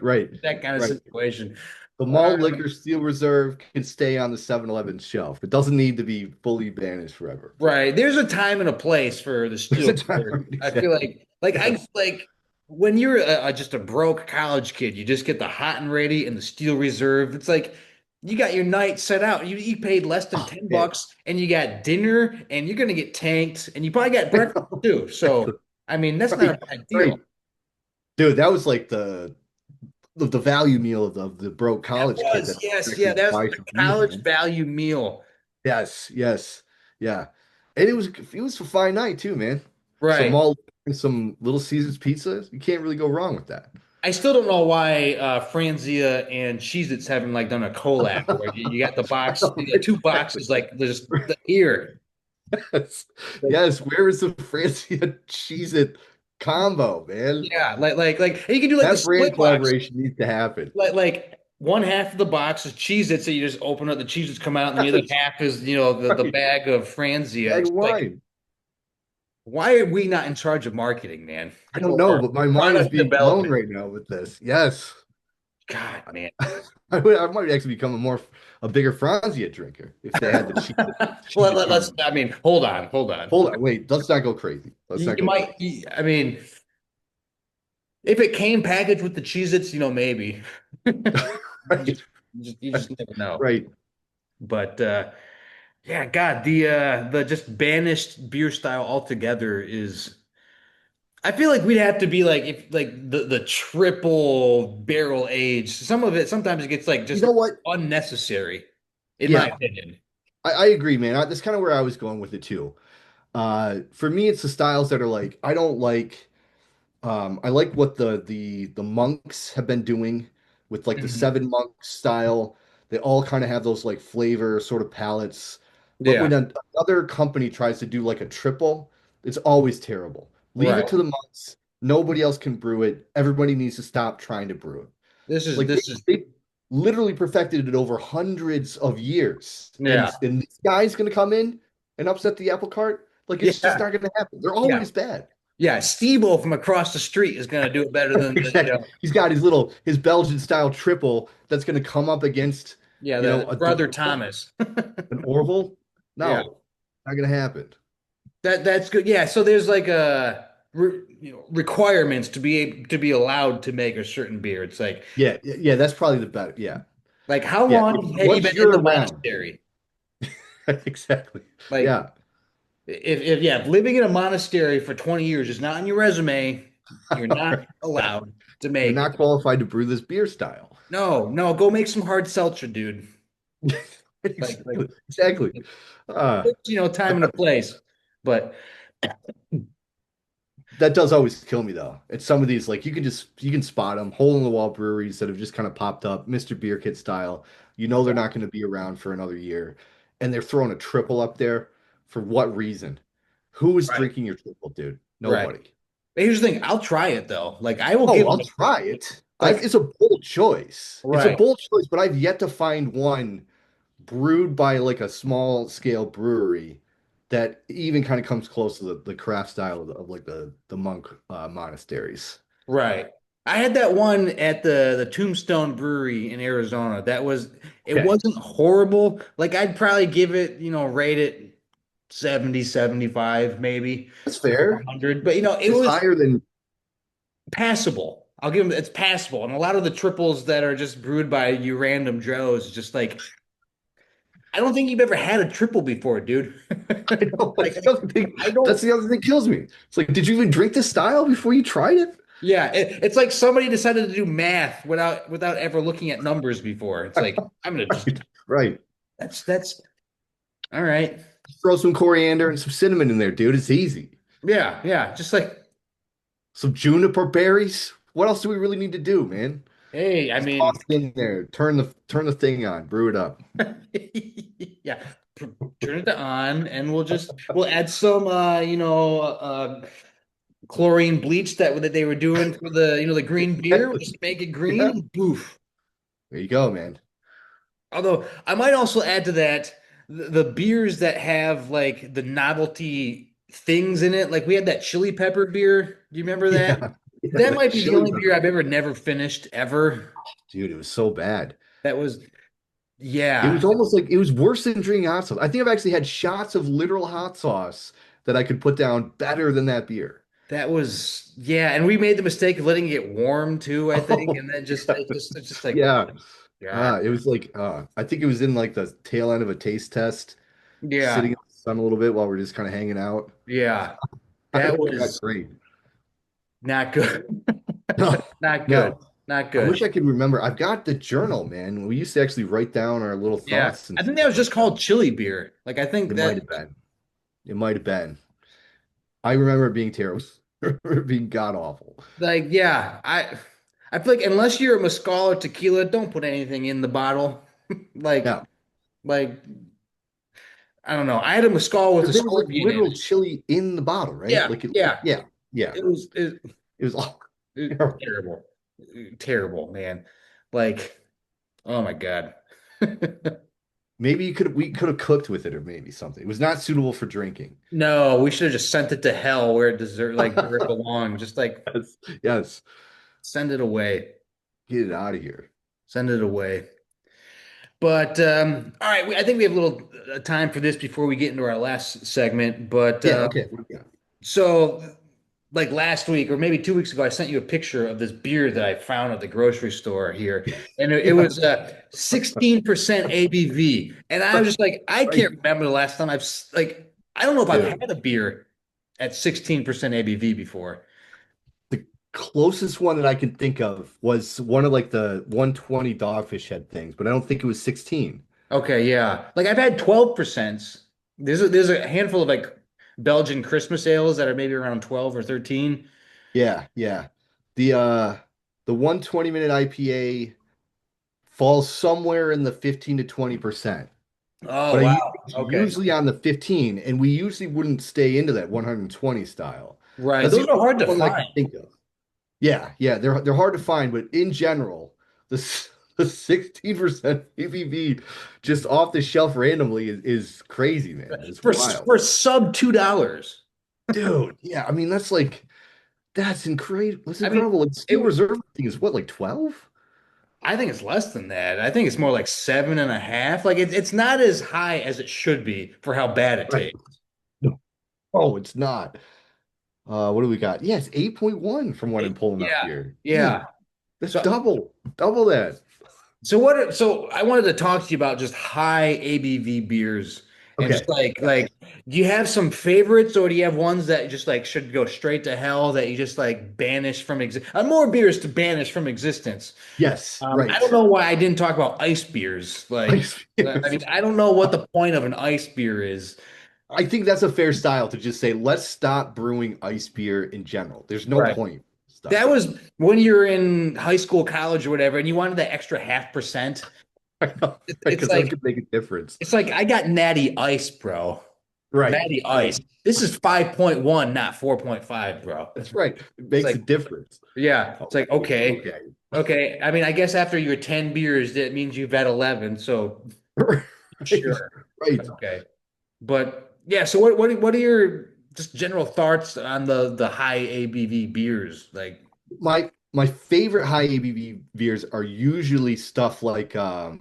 right. That kind of Right. situation. The malt Um, liquor steel reserve can stay on the 7-Eleven shelf. It doesn't need to be fully banished forever. right. There's a time and a place for the There's steel a beer. time. I feel Exactly. I Yes. like when you're just a broke college kid, you just get the hot and ready and the steel reserve. It's like you got your night set out. You paid less than Oh, 10 man. bucks and you got dinner and you're gonna get tanked and you probably got breakfast too. So I mean that's not Right, a bad right. deal. Dude, that was like the value meal of the broke That college kid was, that yes, yeah, actually that's buy the some beer, college man. value meal. Yes. Yeah. And it was a fine night too, man. Some Right. malt and some Little Caesars pizza. You can't really go wrong with that. I still don't know why Franzia and Cheez-Its haven't like done a collab where you got the I box, know, you got right? two Exactly. boxes like there's here. Yes. Like, Yes. Where is the Francia Cheez It combo, man? yeah, like and you can do like the That split brand box. collaboration needs to happen. Like one half of the box is Cheez-Its, so you just open up the Cheez-Its come out, and the other That's half is, you know, the right. bag of Franzia. Bag It's of like, wine. why are we not in charge of marketing, man? I don't know, Or but my mind is product being blown development? right now with this. Yes. God, man. I might actually become a bigger Franzia drinker if they had the Well, Cheez It let's, combo. I mean, hold on. Hold on, wait. Let's not go crazy. Let's not You go might, crazy. I mean, if it came packaged with the Cheez-Its, you know, maybe. You Right. just, you just never know. Right. But yeah, God, the just banished beer style altogether is. I feel like we'd have to be like if like the triple barrel age. Some of it sometimes it gets like You just know what? unnecessary, in my Yeah, opinion. I agree, man. That's kind of where I was going with it too. For me, it's the styles that are like I don't like. I like what the monks have been doing with like the Mhm. seven monk style. They all kind of have those like flavor sort of palettes. But Yeah, when another company tries to do like a triple, it's always terrible. Leave it right. to the monks. Nobody else can brew it. Everybody needs to stop trying to brew it. This is Like this is they literally perfected it over hundreds of years. yeah, And this guy's gonna come in and upset the apple cart? Like it's just yeah, not gonna happen. They're yeah, always bad. yeah. Steve-O from across the street is gonna do it better than the, Exactly. He's got his Belgian style triple that's going to come up against, yeah, the a brother Dorval, Thomas. an Orville. Yeah, No, not going to happen. that's good. Yeah, so there's like a requirements to be allowed to make a certain beer. It's Yeah, yeah, that's probably the better. Yeah, like how yeah. long have you Once been in you're the around, monastery? exactly. Like Yeah, if yeah, if living in a monastery for 20 years is not on your resume, you're not right. allowed to You're make it. not qualified to brew this beer style. No, no, go make some hard seltzer, dude. Like Exactly. Exactly. Uh, you know, time and a place. But That does always kill me though. It's some of these like you can spot them hole in the wall breweries that have just kind of popped up, Mr. Beer Kit style. You know they're not going to be around for another year, and they're throwing a triple up there for what reason? Who is right, drinking your triple, dude? right. Nobody. But here's the thing, I'll try it though. Like I will Oh, give I'll it try it. like It's a bold choice. It's a right, bold choice, but I've yet to find one brewed by like a small scale brewery that even kind of comes close to the craft style of like the monk monasteries. right. I had that one at the Tombstone Brewery in Arizona. That was it Okay. wasn't horrible. Like I'd probably give it, you know, rate it 70, 75, maybe That's out of fair. 100. But you know, it It's was higher than passable. I'll give them it's passable. And a lot of the triples that are just brewed by you random Joes, just like I don't think you've ever had a triple before, dude. I know Like that's the other thing. I That's don't. the other thing that kills me. It's like, did you even drink this style before you tried it? Yeah, it's like somebody decided to do math without ever looking at numbers before. It's like I'm gonna just Right. Right. that's all right. Throw some coriander and some cinnamon in there, dude. It's easy. Yeah, yeah. Just like Some juniper berries. What else do we really need to do, man? hey, I Just toss mean, it in there. Turn the thing on. Brew it up. yeah. Turn it to on, and we'll add some chlorine bleach that they were doing for the green beer. We'll just make it green Yeah. and poof. There you go, man. Although I might also add to that the beers that have like the novelty things in it. Like we had that chili pepper beer. Do you remember that? Yeah. Yeah, That that might be the chili only beer pepper. I've ever never finished ever. Dude, it was so bad. That was It was yeah. almost like it was worse than drinking hot sauce. I think I've actually had shots of literal hot sauce that I could put down better than that beer. That was yeah, and we made the mistake of letting it get warm too, I think, Oh, and then just yeah. it's just like Yeah. God. It was like I think it was in like the tail end of a taste test, sitting Yeah. in the sun a little bit while we're just kind of hanging out. Yeah. That It got was great. not good. No, Not good. no. Not I good. wish I could remember. I've got the journal, man. We used to actually write down our little Yeah. thoughts and I think that stuff was like just that. called chili beer. Like I think It that might have been. It might have been. I remember it being terrible. I remember it being god awful. like yeah, I feel like unless you're a mezcal or tequila, don't put anything in the bottle. Like, No, like I don't know. I had a mezcal with a because there was like scorpion in literal it. chili in the bottle, right? Yeah, Like it, yeah. yeah, yeah. It was it, It was all it, terrible. terrible, terrible, man. Like, oh my God. Maybe we could have cooked with it or maybe something. It was not suitable for drinking. No, we should have just sent it to hell where it deserve, like where it belonged. Just like Yes, yes. send it away. Get it out of here. Send it away. But all right, I think we have a little time for this before we get into our last segment. But Yeah, okay. What do you got? so, like last week or maybe 2 weeks ago, I sent you a picture of this beer that I found at the grocery store here, and it Yeah, was 16% ABV, and I was just like, I right. can't remember the last time like I don't know if I've Yeah. had a beer at 16% ABV before. The closest one that I can think of was one of like the 120 Dogfish Head things, but I don't think it was 16. Okay, yeah. Like I've had 12%. There's a handful of like Belgian Christmas ales that are maybe around 12 or 13. Yeah, yeah. The 120-minute IPA falls somewhere in the 15 to 20%. Oh, But wow. it's Okay. usually on the 15, and we usually wouldn't stay into that 120 style. Right. That's the Those are only hard to one that I find. can think of. Yeah, yeah, they're hard to find, but in general, the 16% ABV just off the shelf randomly is crazy, man. It's wild. For sub $2. Dude, yeah, I mean that's incredible. That's I mean, incredible. Like it Steel Reserve thing is what, like 12? I think it's less than that. I think it's more like 7.5. Like it's not as high as it should be for how bad it Right. tastes. No. Oh, it's not. What do we got? Yeah, it's 8.1 from what I'm pulling up Yeah. here. Yeah. Dude, that's So double that. so I wanted to talk to you about just high ABV beers and just Okay. like do you have some favorites or do you have ones that just like should go straight to hell that you just like banish from more beers to banish from existence. Yes, I don't right. know why I didn't talk about ice beers. Like, Ice I beers. mean, I don't know what the point of an ice beer is. I think that's a fair style to just say, let's stop brewing ice beer in general. There's no Right. point. That Stuff. was when you're in high school, college, or whatever, and you wanted that extra 0.5%. I know, It's because that like could make a difference. I got natty ice, bro. Right, Natty right. ice. This is 5.1, not 4.5, bro. That's right. It It's makes a like, difference. yeah, it's like, Okay, okay, okay. okay. I mean, I guess after your 10 beers, that means you've had 11. So Right, sure. right. Okay. But yeah, so what are your just general thoughts on the high ABV beers? Like, My favorite high ABV beers are usually stuff like a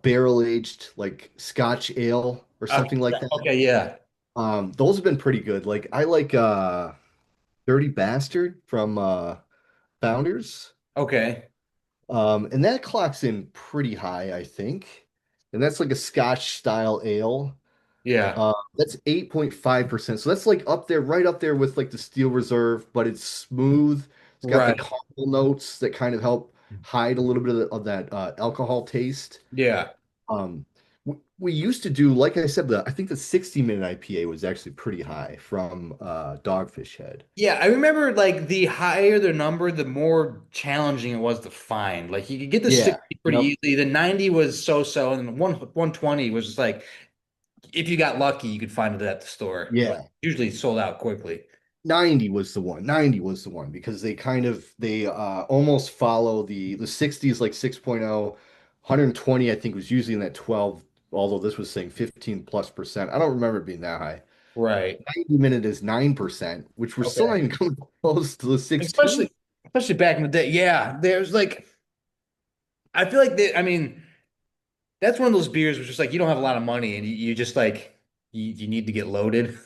barrel aged like Scotch ale or something like that. okay, yeah. Those have been pretty good. Like I like Dirty Bastard from Founders. Okay. And that clocks in pretty high, I think. And that's like a Scotch style ale. Yeah. That's 8.5%. So that's like up there, right up there with like the Steel Reserve, but it's smooth. It's got the Right. caramel notes that kind of help hide a little bit of that alcohol taste. Yeah. Um, we used to do, like I said, I think the 60-minute IPA was actually pretty high from Dogfish Head. Yeah, I remember like the higher the number, the more challenging it was to find. Like you could get the Yeah. 60 pretty Yep. easily. The 90 was so-so, and the 120 was just like if you got lucky, you could find it at the store. But Yeah. usually sold out quickly. 90 was the one. 90 was the one because they almost follow the 60s like 6.0. 120 I think was usually in that 12, although this was saying 15 plus percent. I don't remember it being that high. Right. 90-minute is 9%, which we're still not Okay. even coming close to the 16. Especially back in the day. Yeah, there's like I feel like I mean, that's one of those beers which is like you don't have a lot of money and you just like you need to get loaded,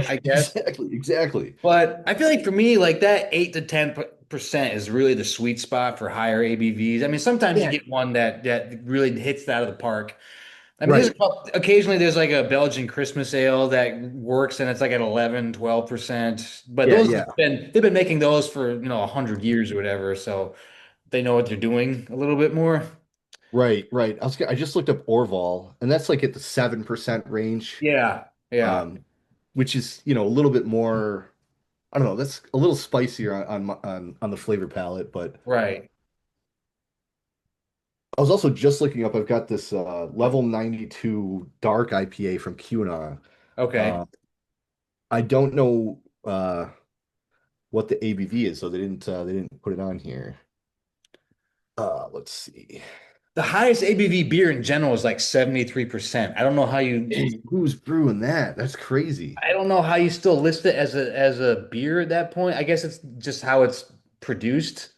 I guess. Exactly, exactly. But I feel like for me, like that 8 to 10% is really the sweet spot for higher ABVs. I mean, sometimes you Yeah, get one that really hits it out of the park. I mean, right, occasionally there's like a Belgian Christmas ale that works and it's like at 11, 12%. But yeah, those yeah, have they've been making those for, 100 years or whatever. So they know what they're doing a little bit more. right, right. I just looked up Orval, and that's like at the 7% range, Yeah. Yeah. um, which is, a little bit more. I don't know. That's a little spicier on the flavor palette, but Right. I was also just looking up. I've got this level 92 dark IPA from QAnon. Okay. Uh, I don't know what the ABV is, so they didn't put it on here. Let's see. The highest ABV beer in general is like 73%. I don't know how Dang, who's brewing that? That's crazy. I don't know how you still list it as a beer at that point. I guess it's just how it's produced.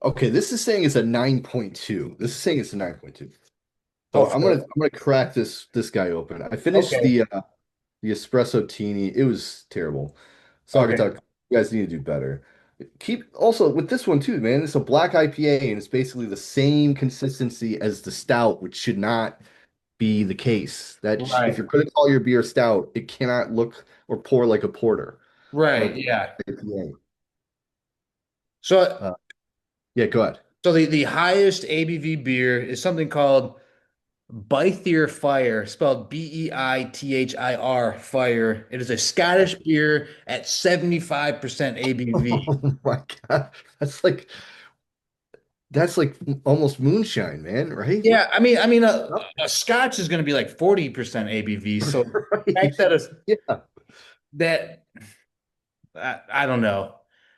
Okay, this is saying it's a 9.2. This is saying it's a 9.2. Oh, So for I'm gonna crack this guy open. I finished okay. the espresso teeny. It was terrible. Okay. Talk. You guys need to do better. Keep also with this one too, man. It's a black IPA and it's basically the same consistency as the stout, which should not be the case. If Right. you're going to call your beer stout, it cannot look or pour like a porter or a Right. black Yeah. IPA. So Uh, yeah, go ahead. so the highest ABV beer is something called Beithir Fire, spelled Beithir Fire. It is a Scottish beer at 75% ABV. Oh my God. That's like almost moonshine, man, right? Yeah, a Scotch is going to be like 40% ABV. So the fact Right. that it's Yeah. that I don't know.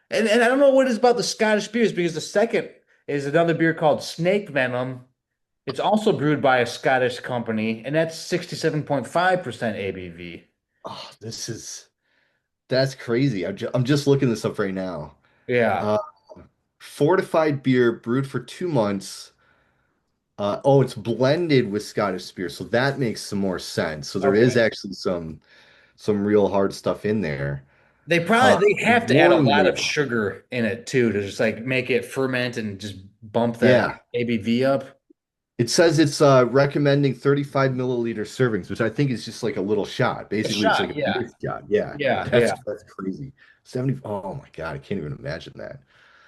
And I don't know what it is about the Scottish beers because the second is another beer called Snake Venom. It's also brewed by a Scottish company, and that's 67.5% ABV. Oh, that's crazy. I'm just looking this up right now. Yeah. Uh, Fortified beer brewed for 2 months. Oh, it's blended with Scottish beer, so that makes some more sense. So there is Okay. actually some real hard stuff in there. They have to add a Warm lot of label. sugar in it too to just like make it ferment and just bump that Yeah. ABV up. It says it's recommending 35 milliliter servings, which I think is just like a little shot. A Basically, it's like shot, a yeah. beer shot. Yeah. Yeah, That's yeah. that's crazy. 70. Oh my God, I can't even imagine that.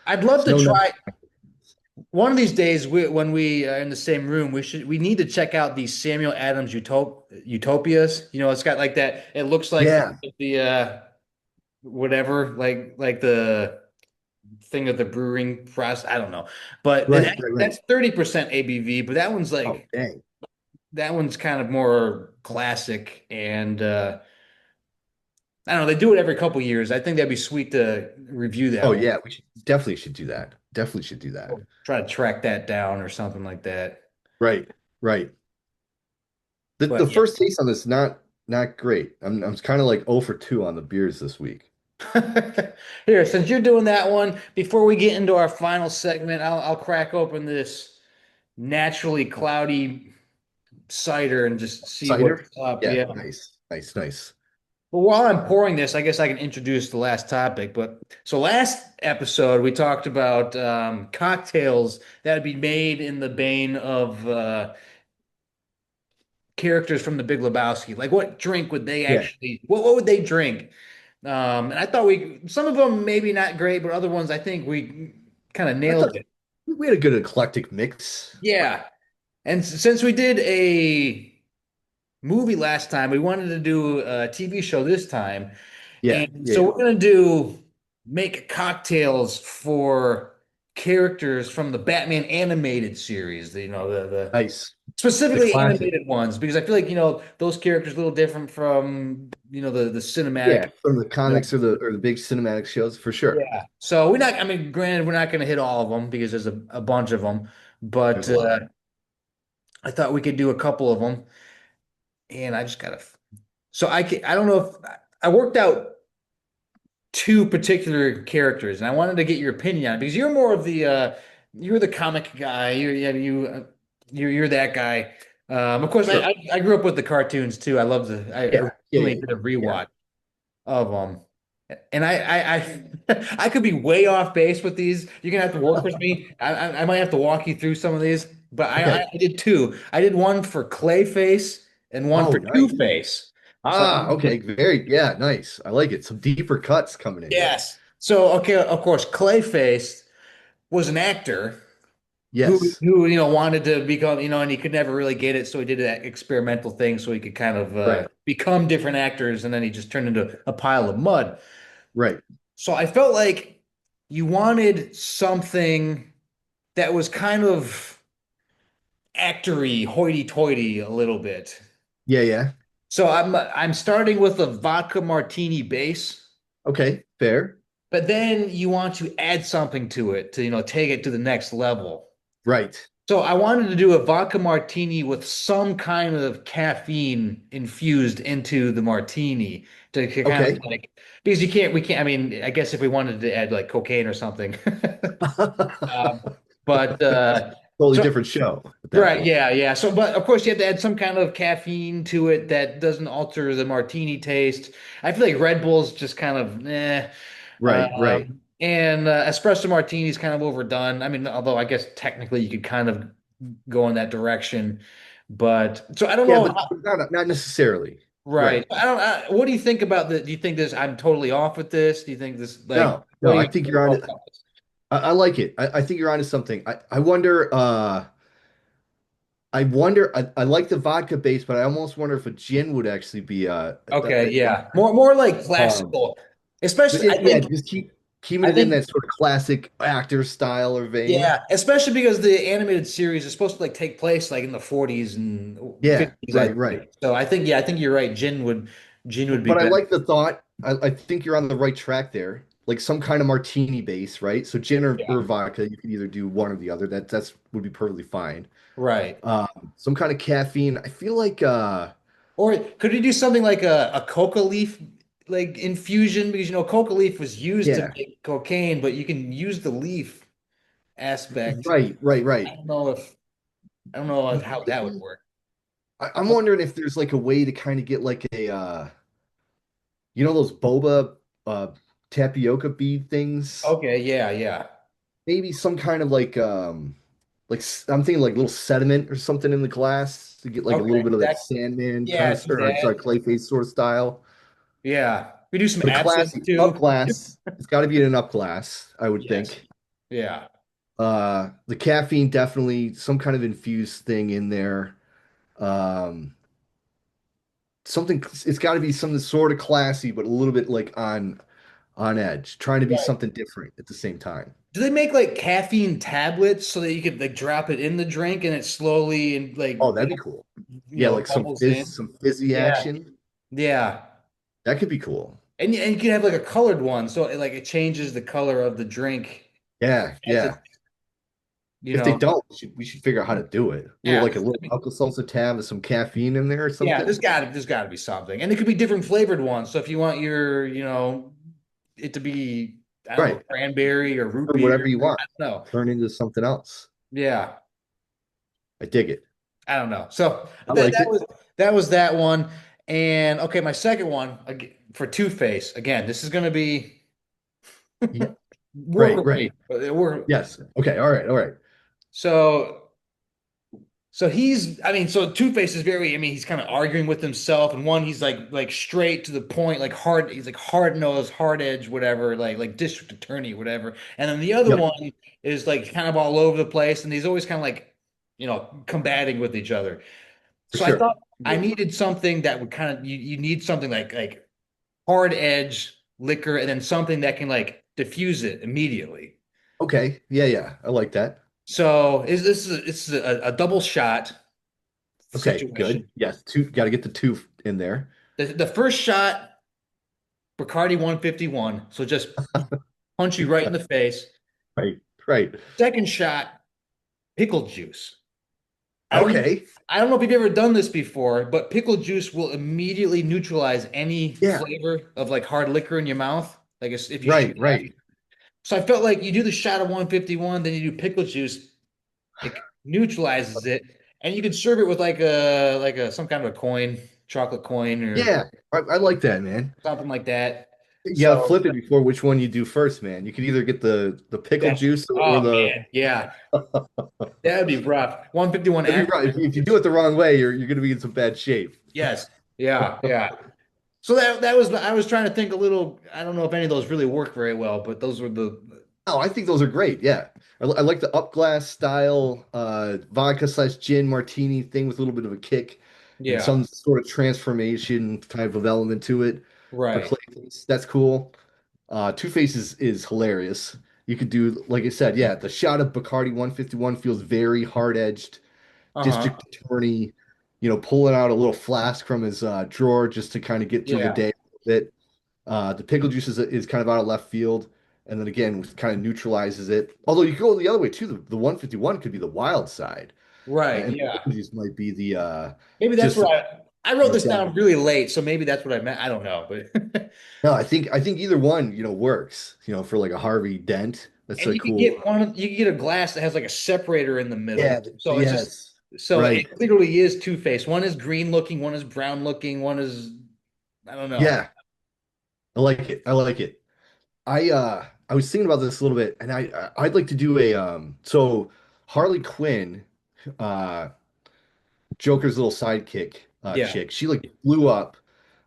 I'd love It's to no try nice. one of these days when we are in the same room, we need to check out these Samuel Adams Utopias. You know, it's got like that. It looks like Yeah. the whatever, like the thing of the brewing process. I don't know, but Right, right, right. that's 30% ABV. But Oh, dang. that one's kind of more classic, and I don't know. They do it every couple years. I think that'd be sweet to review Oh that one. yeah, we should do that. Definitely should do that. Or try to track that down or something like that. Right, right. The But yeah. first taste on this not great. I'm kind of like 0 for 2 on the beers this week. Here, since you're doing that one, before we get into our final segment, I'll crack open this naturally cloudy cider and just see what's Cider? up. Yeah, Yeah. nice. Nice, nice. But while I'm pouring this, I guess I can introduce the last topic. But so last episode, we talked about cocktails that would be made in the vein of characters from the Big Lebowski. Like, what drink would they Yeah. actually? What would they drink? And I thought some of them maybe not great, but other ones I think we kind of I nailed thought it. we had a good eclectic mix. Yeah. And since we did a movie last time, we wanted to do a TV show this time. Yeah, And yeah, so yeah. we're gonna do make cocktails for characters from the Batman animated series, the Nice. The specifically classic. animated ones, because I feel like, those characters are a little different from, the cinematic. Yeah, from the You know? comics or the big cinematic shows for sure. Yeah. So granted, we're not gonna hit all of them because there's a bunch of them, There's but a lot. I thought we could do a couple of them, and I just gotta. So I don't know if I worked out two particular characters, and I wanted to get your opinion on it because you're more of you're the comic guy. You're that guy. Of course, Sure. I grew up with the cartoons too. I Yeah, yeah, recently yeah, did a yeah. rewatch of them, and I could be way off base with these. You're gonna have to work with me. I might have to walk you through some of these, but Okay. I did two. I did one for Clayface and one Oh, for nice. Two-Face. So Okay, yeah, nice. I like it. Some deeper cuts coming in here. yes. So okay, of course, Clayface was an actor Yes. who wanted to become, and he could never really get it, so he did that experimental thing so he could kind of Right. become different actors, and then he just turned into a pile of mud. Right. So I felt like you wanted something that was kind of actory, hoity-toity a little bit. Yeah, yeah. So I'm starting with a vodka martini base, Okay, fair. but then you want to add something to it to, take it to the next level. Right. So I wanted to do a vodka martini with some kind of caffeine infused into the martini to kind of Okay. like because we can't. I mean, I guess if we wanted to add like cocaine or something, um, but Totally so different show at that right, point. yeah, yeah. So, but of course, you have to add some kind of caffeine to it that doesn't alter the martini taste. I feel like Red Bull's just kind of eh. Right, right. And espresso martini's kind of overdone. I mean, although I guess technically you could kind of go in that direction, but so I don't Yeah, know. but not necessarily. Right. Right. I don't. What do you think about the? Do you think this? I'm totally off with this. Do you think this? Like, No, what no, do I you think you're on feel it. about this? I like it. I think you're onto something. I like the vodka base, but I almost wonder if a gin would actually be Okay, that yeah, more like um classical, especially. I yeah, think. just keeping I it in think that sort of classic actor style or vein. Yeah, especially because the animated series is supposed to like take place like in the 40s and Yeah, 50s, I right, think. right. So I think you're right. Jin would be But I better. like the thought. I think you're on the right track there. Like some kind of martini base, right? So gin or Yeah, vodka, you can either do one or the other. That's would be perfectly fine. right. Some kind of caffeine. I feel like Or could you do something like a coca leaf like infusion? Because coca leaf was used to yeah, make cocaine, but you can use the leaf aspect. right, right, I right. don't know if I don't know how that would Maybe work. I'm wondering if there's like a way to kind of get like a those boba uh tapioca bead things? Okay, yeah, yeah. Maybe some kind of I'm thinking like little sediment or something in the glass to get like a little Okay, bit of that that Sandman kind yeah, of, do or sorry, that. Clayface sort of style. Yeah. We do some But a absinthe classy up too. glass. It's got to be in an up glass, I would Yes. think. Yeah. The caffeine definitely some kind of infused thing in there. Um, something it's got to be something sort of classy, but a little bit like on edge, trying to be Right. something different at the same time. Do they make like caffeine tablets so that you could like drop it in the drink and it slowly and Oh, that'd be cool. Yeah, like bubbles in? some fizzy Yeah. action. Yeah. That could be cool. And you can have like a colored one, so it changes the color of the drink Yeah, as it, yeah. If they don't, we should figure out how to do it. yeah. A little Alka-Seltzer tab with some caffeine in there or Yeah, something. there's gotta be something. And it could be different flavored ones. So if you want it to be, I don't know, Right. cranberry or root Or whatever beer. you want. I don't know. Turn into something else. Yeah. I dig it. I don't know. So I like it. that was that one. And okay, my second one for Two Face. Again, this is going to be Yeah. work Right, with right. me. We're Yes. Okay. All right. All right. so I mean, so Two Face is very. I mean, he's kind of arguing with himself. And one, he's like straight to the point, like hard. He's like hard nose, hard edge, whatever, like district attorney, whatever. And then the other Yep. one is like kind of all over the place, and he's always kind of like combating with each other. For So I sure. thought I needed something that would kind of you need something like hard edge liquor and then something that can like diffuse it immediately. Okay. Yeah, yeah. I like that. So is this is it's a double shot Okay, situation. good. Yes, two got to get the two in there. The first shot, Bacardi 151, so just punch you right in the face. Right. Right. Second shot, pickle juice. I don't Okay. I don't know if you've ever done this before, but pickle juice will immediately neutralize any Yeah. flavor of like hard liquor in your mouth. Like if you shoot Right, it after. right. So I felt like you do the shot of 151, then you do pickle juice, it neutralizes it, and you can serve it with like a some kind of a coin, chocolate coin or Yeah. I like that, man. something like that. You gotta So flip it before which one you do first, man. You could either get the pickle that's juice or oh the man, yeah, that would be rough. 151 that'd be act, right. If you do it the wrong way, you're gonna be in some bad shape. yes, yeah, yeah. So that was I was trying to think a little. I don't know if any of those really work very well, but those were the Oh, I think those are great. Yeah. I like the up glass style vodka slash gin martini thing with a little bit of a kick and yeah, some sort of transformation type of element to it for right. Clayface. That's cool. Two-Face is hilarious. You could do, like I said, yeah, the shot of Bacardi 151 feels very hard-edged, Uh-huh. district attorney, pulling out a little flask from his drawer just to kind of get through the Yeah. day a bit. The pickle juice is kind of out of left field, and then again, kind of neutralizes it. Although you could go the other way too. The 151 could be the wild side, Right. and the Yeah. pickle juice might be the Maybe that's just what I wrote this exactly. down really late, so maybe that's what I meant. I don't know, but No, I think either one, works. For like a Harvey Dent. That's and a you could cool. get one, you could get a glass that has like a separator in the middle. Yeah. So it's just Yes. so it Right. literally is two-faced. One is green looking, one is brown looking, one is I don't know. Yeah. I like it. I like it. I was thinking about this a little bit, and I'd like to do a so Harley Quinn, uh Joker's little sidekick Yeah. chick. She like blew up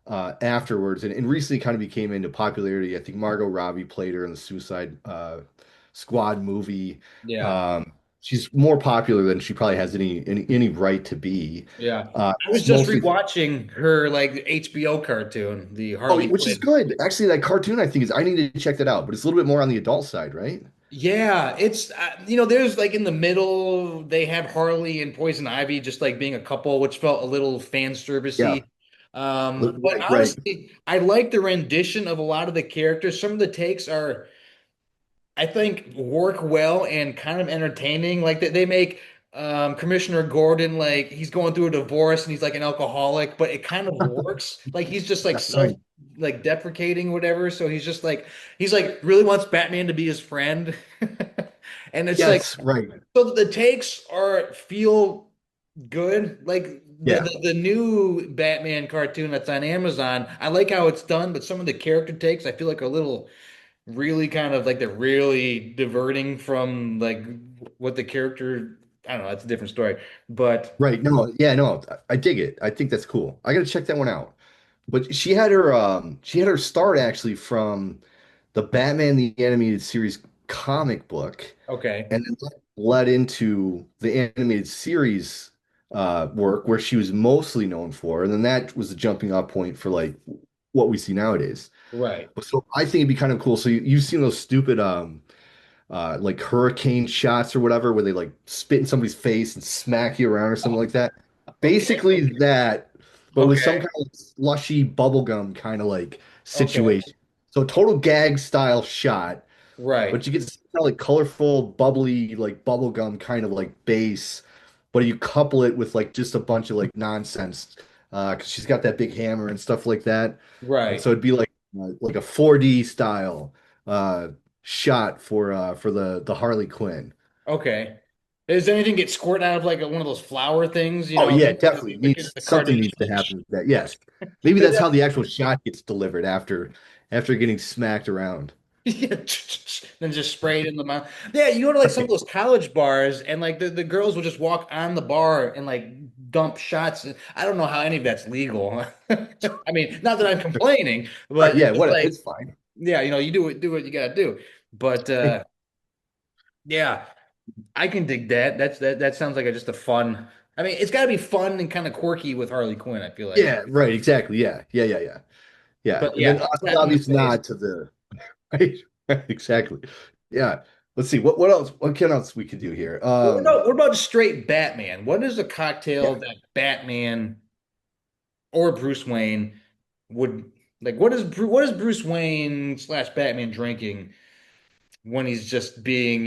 afterwards and recently kind of became into popularity. I think Margot Robbie played her in the Suicide Squad movie. Yeah. She's more popular than she probably has any right to be. Yeah. I was It's just mostly rewatching her like HBO cartoon, the oh, Harley which is Quinn. good. Actually, that cartoon I think is I need to check that out, but it's a little bit more on the adult side, right? Yeah, it's there's like in the middle they have Harley and Poison Ivy just like being a couple, which felt a little fan Yeah. servicey. But Right, right. honestly, I like the rendition of a lot of the characters. Some of the takes are I think work well and kind of entertaining. Like they make Commissioner Gordon like he's going through a divorce and he's like an alcoholic, but it kind of works. Like he's just like self Right. like deprecating whatever. So he's just like he's like really wants Batman to be his friend. And it's like Yes, right. so the takes are feel good. Like Yeah. the new Batman cartoon that's on Amazon. I like how it's done, but some of the character takes I feel like are a little really kind of like they're really diverting from like what the character I don't know, that's a different story. But Right. No, yeah, no, I dig it. I think that's cool. I gotta check that one out. But she had her start actually from the Batman the Animated Series comic book, okay. and then that led into the animated series work where she was mostly known for, and then that was the jumping off point for like what we see nowadays. Right. So I think it'd be kind of cool. So you've seen those stupid like hurricane shots or whatever, where they like spit in somebody's face and smack you around or something like that. Okay. Basically that, but with some Okay. kind of slushy bubblegum kind of like Okay. situation. So total gag style shot, Right. but you get this kind of like colorful, bubbly, like bubblegum kind of like base, but you couple it with like just a bunch of like nonsense, because she's got that big hammer and stuff like that. And Right. so it'd be like a 4D style uh shot for the Harley Quinn. Okay. Does anything get squirted out of like one of those flower things, Oh yeah, like, definitely like needs the something needs to Kardashians? happen with that. Yes. Maybe that's how the actual shot gets delivered after getting smacked around. Yeah, then just spray it in the mouth. Yeah, you go to like some of those college bars and like the girls will just walk on the bar and like dump shots. I don't know how any of that's legal. I mean, not that I'm complaining, Right, but it's yeah, just what like, it's fine. yeah, you do what you gotta do. But yeah, I can dig that. That sounds like just a fun. I mean, it's gotta be fun and kind of quirky with Harley Quinn, I feel like. Yeah, right, exactly. Yeah. Yeah, yeah, yeah. Yeah. But And then yeah, an not obvious Two-Face. nod to the right, right, exactly. Yeah. Let's see what else we could do here. What about just straight Batman? What is a cocktail Yeah, that Batman or Bruce Wayne would like? What is Bruce Wayne slash Batman drinking when he's just being,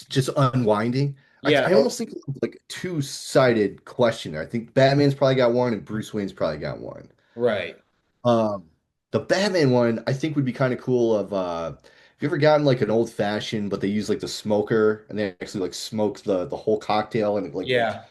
just unwinding. yeah, I almost think of like a two-sided question there. I think Batman's probably got one and Bruce Wayne's probably got one. right, Um, the Batman one I think would be kind of cool of have you ever gotten like an old fashioned, but they use like the smoker and they actually like smoke the whole cocktail and it like yeah.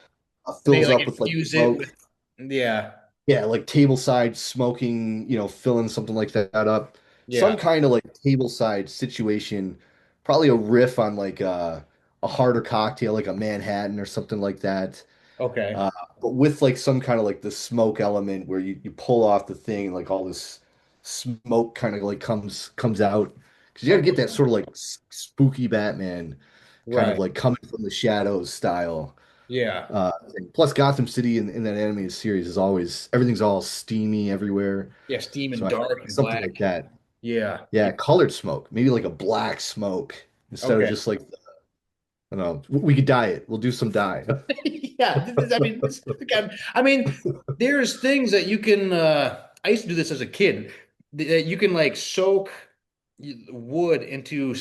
They fills like up with like infuse it smoke. with, yeah, Yeah, like tableside smoking, filling something like that up. Some yeah, kind of like tableside situation, probably a riff on like a harder cocktail, like a Manhattan or something like that. okay, Uh, but with like some kind of like the smoke element where you pull off the thing and like all this smoke kind of like comes out. Because you got to get that okay, sort of like spooky Batman kind of right, like coming from the shadows style. yeah, Plus, Gotham City in that animated series is always everything's all steamy everywhere. yeah. Steam So and I feel dark like and something like black. that. Yeah. Yeah, colored smoke, maybe like a black smoke instead of Okay. just like, I don't know. We could dye it. We'll do some dye. Yeah. I mean, there's things that you can. I used to do this as a kid. That you can like soak wood into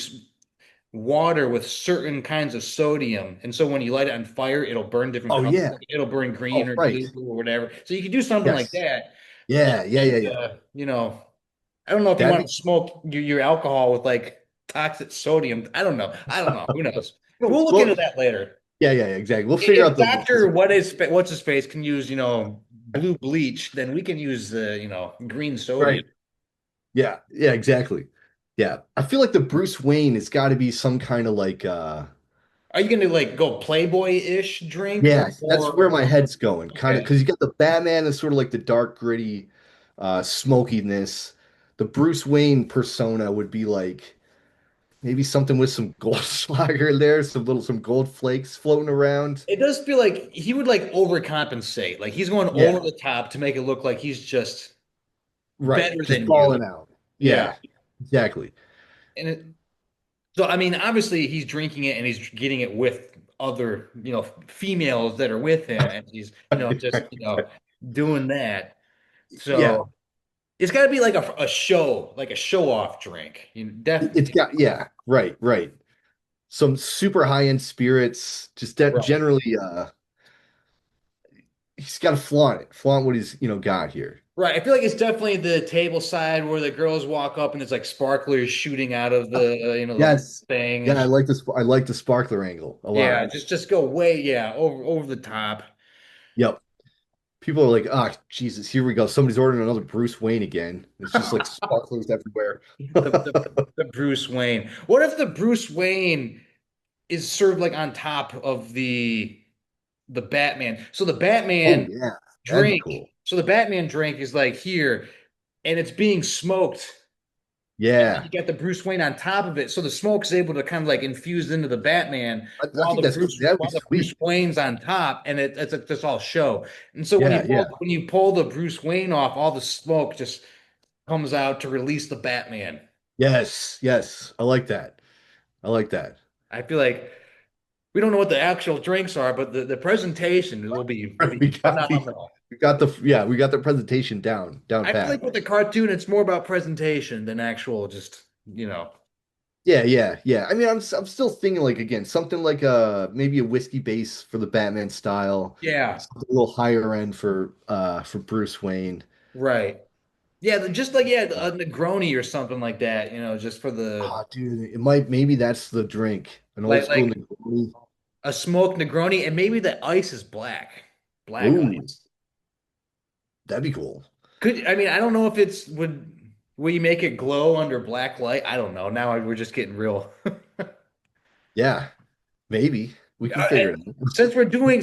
water with certain kinds of sodium, and so when you light it on fire, it'll burn different Oh colors. yeah. Like, it'll burn green Oh or right. blue or whatever. So you can do something like Yes. that. Yeah. Yeah. Yeah. Yeah. You know, I don't know if you That'd want be to smoke your alcohol with like toxic sodium. I don't know. I don't know. Who knows? We'll look into well. that later. Yeah. Yeah. Yeah. Exactly. We'll figure If out the Doctor logistics. what's his face can use blue bleach, then we can use green sodium. Right. Yeah. Yeah. Exactly. Yeah. I feel like the Bruce Wayne has got to be some kind of like Are you going to like go Playboy-ish drink or yeah, that's more? where my head's going. Kind of Okay. because you got the Batman that's sort of like the dark, gritty, smokiness. The Bruce Wayne persona would be like maybe something with some Goldschlager in there, some gold flakes floating around. It does feel like he would like overcompensate. Like he's going over Yeah, the top to make it look like he's just right. better Just than you. balling out. Yeah. Yeah, exactly. And so I mean, obviously he's drinking it and he's getting it with other, females that are with him and he's, just, doing that. Yeah, So it's got to be like a show, like a show off drink. it's Definitely. got yeah, right, right. Some super high-end spirits. Just that Right. generally, he's got to flaunt it, flaunt what he's got here. Right. I feel like it's definitely the table side where the girls walk up and there's like sparklers shooting out of the Yes. thing and Yeah, I like this. I like the sparkler angle a lot. yeah, just go way, yeah, over the top. Yep. People are like, ah, Jesus, here we go. Somebody's ordering another Bruce Wayne again. It's just like sparklers everywhere. The Bruce Wayne. What if the Bruce Wayne is served like on top of the Batman? So the Oh Batman yeah, that'd be drink, cool. so the Batman drink is like here and it's being smoked. And then Yeah, you got the Bruce Wayne on top of it. So the smoke is able to kind of like infuse into the Batman I think that's that'd be while the Bruce sweet. Wayne's on top and it's just all show. And so Yeah, yeah. when you pull the Bruce Wayne off, all the smoke just comes out to release the Batman. Yes, yes. I like that. I like that. I feel like we don't know what the actual drinks are, but the presentation will be We got the phenomenal. we got the presentation down I feel like pat. with the cartoon, it's more about presentation than actual just. Yeah, yeah, yeah. I mean, I'm still thinking like again, something like maybe a whiskey base for the Batman style, Yeah, something a little higher end for Bruce Wayne. right. Yeah, just like yeah, a Negroni or something like that, just for the Ah, dude, it might maybe that's the drink. An old school like Negroni. a smoked Negroni, and maybe the ice is black Ooh, ice. that'd be cool. I mean, I don't know if it's will you make it glow under black light? I don't know. Now we're just getting real. Yeah, maybe we can And figure it out. since we're doing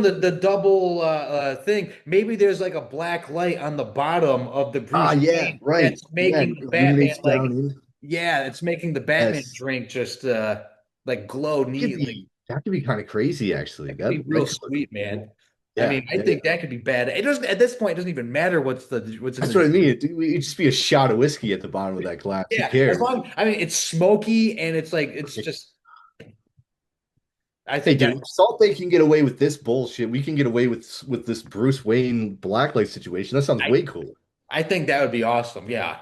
the double thing, maybe there's like a black light on the bottom of the Ah, Bruce yeah, Wayne right. that's Yeah, making it the Batman illuminates down like in. yeah, it's making the Batman Yes, drink just like glow neatly. that could be kind of crazy actually. That could be That real could look sweet, cool. man. I Yeah, mean, I yeah, yeah. think that could be bad. It doesn't at this point. It doesn't even matter what's in That's the what I mean. It'd just be a shot of whiskey at the bottom of that glass. Who yeah. As cares? long I mean, it's smoky and it's like it's just. I Hey, think that dude, Salt Bay can get away with this bullshit. We can get away with this Bruce Wayne blacklight situation. That sounds I way cool. I think that would be awesome. Yeah,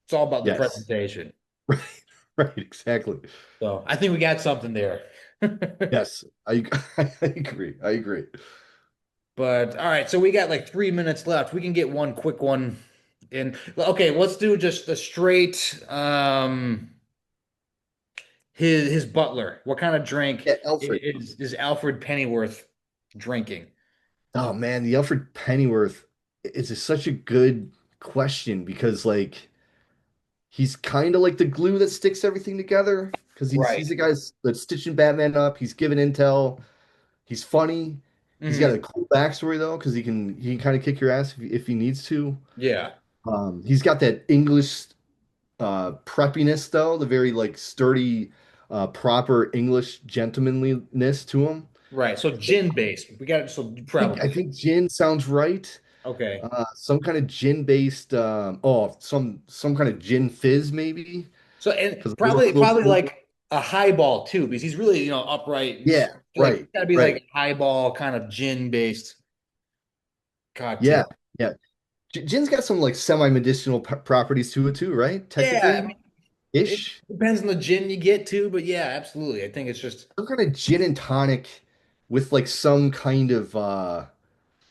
it's all about the Yes. presentation. Right. Right. Exactly. So I think we got something there. Yes. I agree. I agree. But all right, so we got like 3 minutes left. We can get one quick one in. Okay, let's do just the straight his butler. What kind of drink Yeah, Alfred. is Alfred Pennyworth drinking? Oh man, the Alfred Pennyworth is such a good question because like he's kind of like the glue that sticks everything together because Right. he's the guy that's stitching Batman up. He's giving intel. He's funny. He's got a Hmm. cool backstory though because he can kind of kick your ass if he needs to. Yeah. He's got that English preppiness though, the very like sturdy, proper English gentlemanliness to him. Right. So gin based. We got it. So I probably. think gin sounds right. Okay. Some kind of gin based some kind of gin fizz maybe So and because probably little probably smoky. like a highball too, because he's really, upright and Yeah, like it's right, gotta be like right. a highball kind of gin based Yeah, cocktail. yeah. Gin's got some like semi-medicinal properties to it too, right? Yeah, I Technically, mean it ish. depends on the gin you get too, but yeah, absolutely. I think it's just Some kind of gin and tonic with like some kind of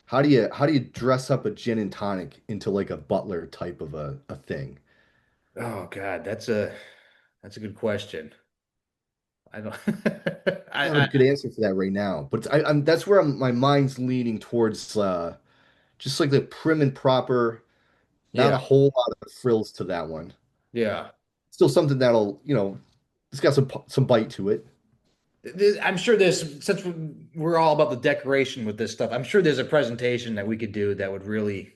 how do you dress up a gin and tonic into like a butler type of a thing? oh God, that's a good question. I don't I don't have I a good answer for that right now, but I'm that's where my mind's leaning towards just like the prim and proper, not yeah, a whole lot of frills to that one. yeah. Still something that'll, it's got some bite to it. I'm sure there's since we're all about the decoration with this stuff, I'm sure there's a presentation that we could do that would really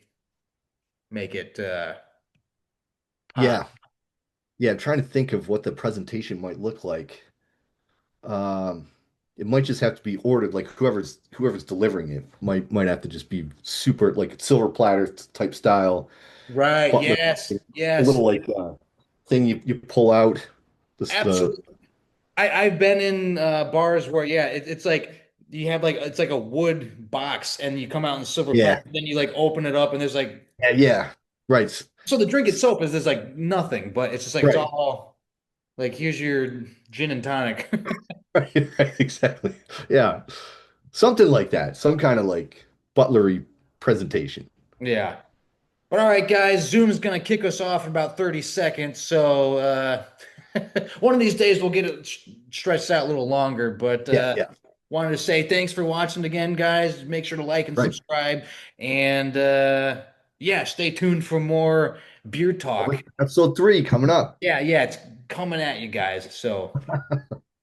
make it pop. Yeah. Yeah, I'm trying to think of what the presentation might look like. Um, it might just have to be ordered, like whoever's delivering it might have to just be super like silver platter type style, Right. butler, Yes. a Yes. little like thing you pull out the Absolutely. I've been in bars where yeah, it's like you have like it's like a wood box and you come out in silver yeah, platter, then you like open it up and there's like yeah, yeah. Right. so the drink itself is there's like nothing, but it's just like it's Right. all like here's your gin and tonic. Right, right, exactly. Yeah. Something like that. Some kind of like butlery presentation. Yeah. But all right, guys, Zoom's gonna kick us off in about 30 seconds. So one of these days we'll get it stretched out a little longer. But Yeah, yeah. wanted to say thanks for watching again, guys. Make sure to like and Right. subscribe. And yeah, stay tuned for more beer talk. Episode 3 coming up. Yeah, yeah, it's coming at you guys. So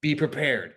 be prepared.